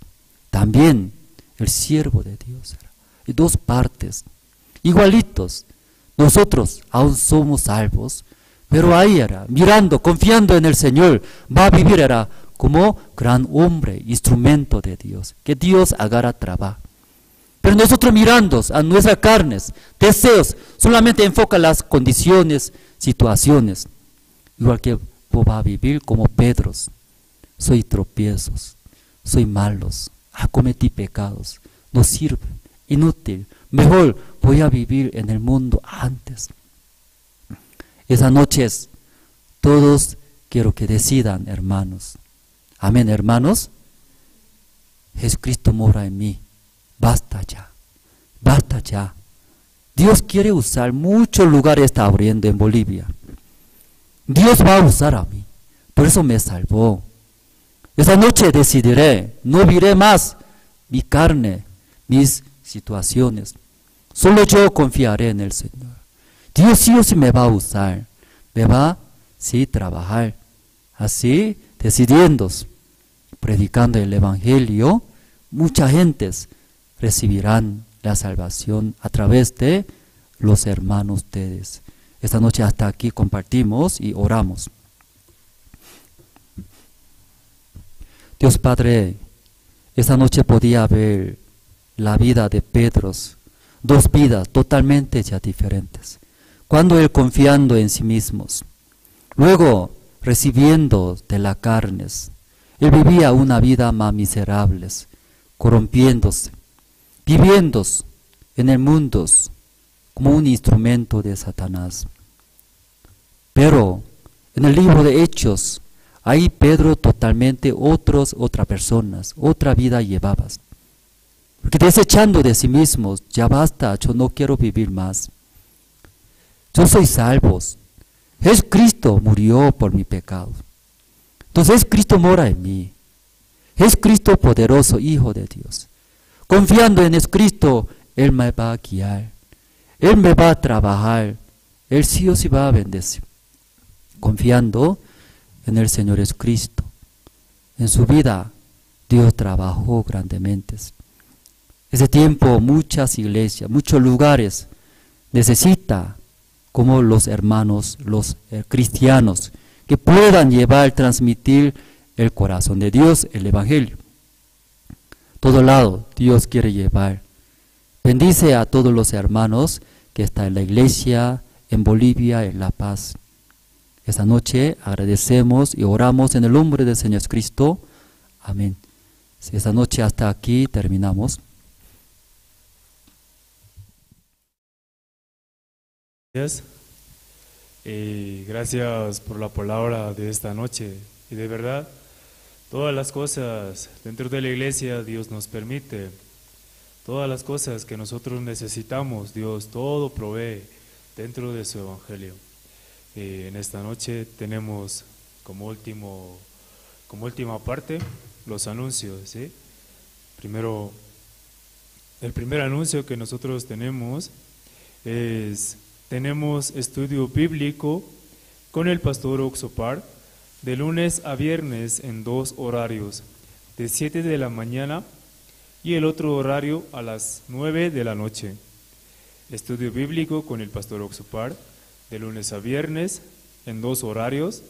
También el siervo de Dios era. Y dos partes, igualitos. Nosotros aún somos salvos, pero ahí era, mirando, confiando en el Señor, va a vivir era como gran hombre, instrumento de Dios, que Dios haga trabajo. Pero nosotros mirando a nuestras carnes, deseos, solamente enfoca las condiciones, situaciones, igual que va a vivir como Pedro. Soy tropiezos, soy malos, cometí pecados, no sirve, inútil, mejor voy a vivir en el mundo antes. Esas noches, todos quiero que decidan, hermanos. Amén, hermanos. Jesucristo mora en mí. Basta ya, basta ya. Dios quiere usar, muchos lugares está abriendo en Bolivia. Dios va a usar a mí, por eso me salvó. Esa noche decidiré, no viré más mi carne, mis situaciones. Solo yo confiaré en el Señor. Dios sí o sí me va a usar, me va sí trabajar. Así, decidiendo, predicando el Evangelio, muchas gentes recibirán la salvación a través de los hermanos ustedes. Esta noche hasta aquí compartimos y oramos. Dios Padre, esta noche podía ver la vida de Pedro, dos vidas totalmente ya diferentes. Cuando él confiando en sí mismo, luego recibiendo de las carnes, él vivía una vida más miserable, corrompiéndose, viviendo en el mundo como un instrumento de Satanás. Pero en el libro de Hechos, ahí Pedro totalmente otras personas, otra vida llevabas. Porque desechando de sí mismos, ya basta, yo no quiero vivir más. Yo soy salvo. Jesucristo murió por mi pecado. Entonces Cristo mora en mí. Es Cristo poderoso, Hijo de Dios. Confiando en Cristo, Él me va a guiar. Él me va a trabajar. Él sí o sí va a bendecir. Confiando en el Señor Jesucristo. En su vida, Dios trabajó grandemente. Ese tiempo, muchas iglesias, muchos lugares necesita como los hermanos, los cristianos, que puedan llevar, transmitir el corazón de Dios, el Evangelio. Todo lado Dios quiere llevar. Bendice a todos los hermanos que están en la iglesia, en Bolivia, en La Paz. Esta noche agradecemos y oramos en el nombre del Señor Jesucristo. Amén. Esta noche hasta aquí terminamos. Gracias. Gracias por la palabra de esta noche. Y de verdad, todas las cosas dentro de la iglesia Dios nos permite. Todas las cosas que nosotros necesitamos, Dios todo provee dentro de su evangelio. En esta noche tenemos como última parte los anuncios, ¿sí? Primero, el primer anuncio que nosotros tenemos es: tenemos estudio bíblico con el pastor Oxopar de lunes a viernes en 2 horarios, de 7 de la mañana y el otro horario a las 9 de la noche. Estudio bíblico con el pastor Oxopar de lunes a viernes en 2 horarios,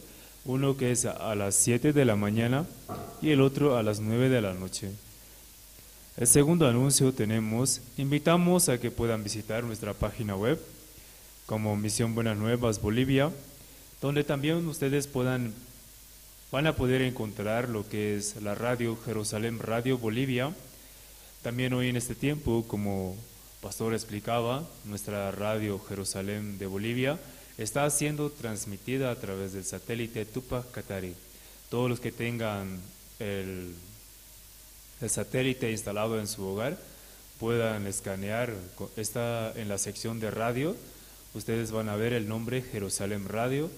uno que es a las 7 de la mañana y el otro a las 9 de la noche. El segundo anuncio tenemos: invitamos a que puedan visitar nuestra página web como Misión Buenas Nuevas Bolivia, donde también ustedes van a poder encontrar lo que es la radio Jerusalén Radio Bolivia. También hoy en este tiempo, como Pastor explicaba, nuestra radio Jerusalén de Bolivia está siendo transmitida a través del satélite Tupac Katari. Todos los que tengan el satélite instalado en su hogar puedan escanear, está en la sección de radio, ustedes van a ver el nombre Jerusalén Radio.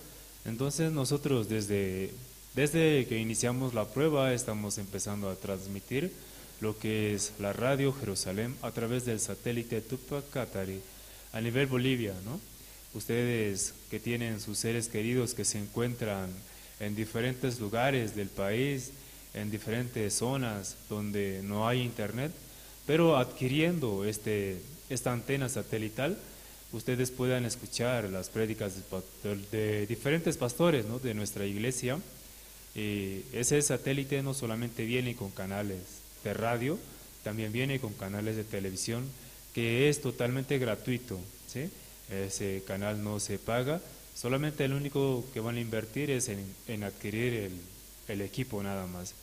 Entonces nosotros desde que iniciamos la prueba estamos empezando a transmitir lo que es la radio Jerusalén a través del satélite Tupac Katari a nivel Bolivia, ¿no? Ustedes que tienen sus seres queridos que se encuentran en diferentes lugares del país, en diferentes zonas donde no hay internet, pero adquiriendo esta antena satelital, ustedes puedan escuchar las prédicas de diferentes pastores, ¿no?, de nuestra iglesia. Y ese satélite no solamente viene con canales de radio, también viene con canales de televisión, que es totalmente gratuito, ¿sí? Ese canal no se paga, solamente el único que van a invertir es en adquirir el equipo nada más.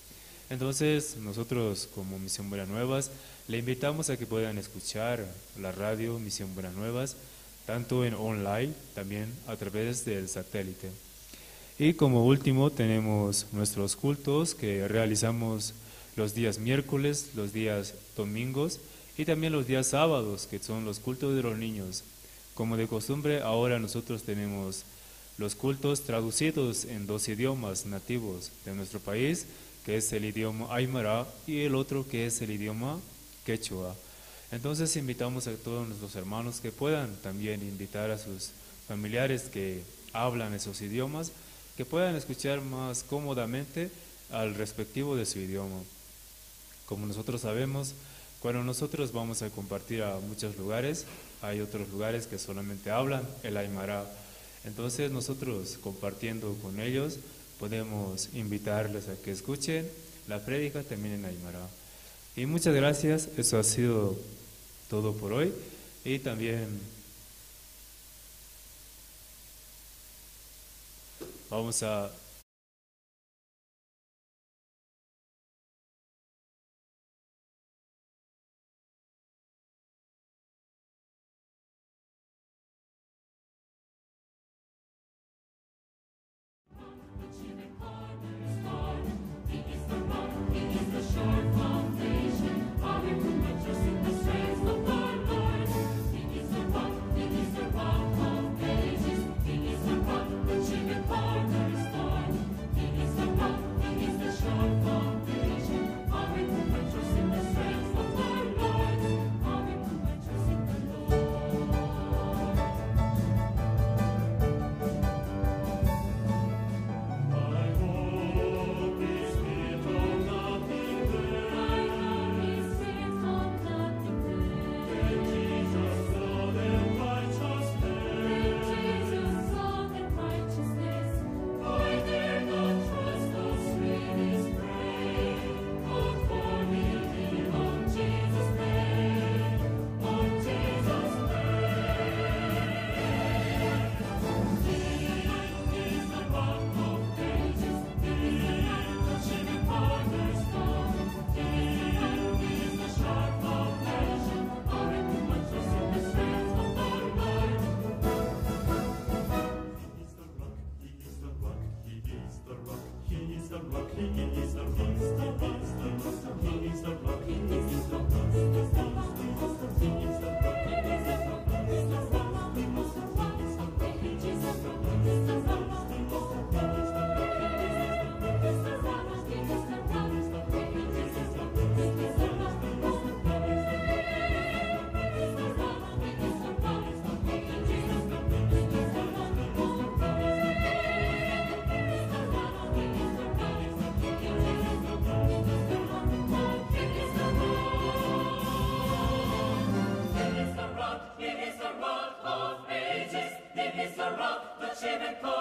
Entonces nosotros como Misión Buenas Nuevas le invitamos a que puedan escuchar la radio Misión Buenas Nuevas, tanto en online, también a través del satélite. Y como último tenemos nuestros cultos que realizamos los días miércoles, los días domingos y también los días sábados, que son los cultos de los niños. Como de costumbre, ahora nosotros tenemos los cultos traducidos en 2 idiomas nativos de nuestro país, que es el idioma aymara y el otro que es el idioma quechua. Entonces invitamos a todos nuestros hermanos que puedan también invitar a sus familiares que hablan esos idiomas, que puedan escuchar más cómodamente al respectivo de su idioma. Como nosotros sabemos, cuando nosotros vamos a compartir a muchos lugares, hay otros lugares que solamente hablan el aymara. Entonces nosotros compartiendo con ellos podemos invitarles a que escuchen la prédica también en aymara. Y muchas gracias, eso ha sido todo por hoy. Y también vamos a It is the rock, the Chimney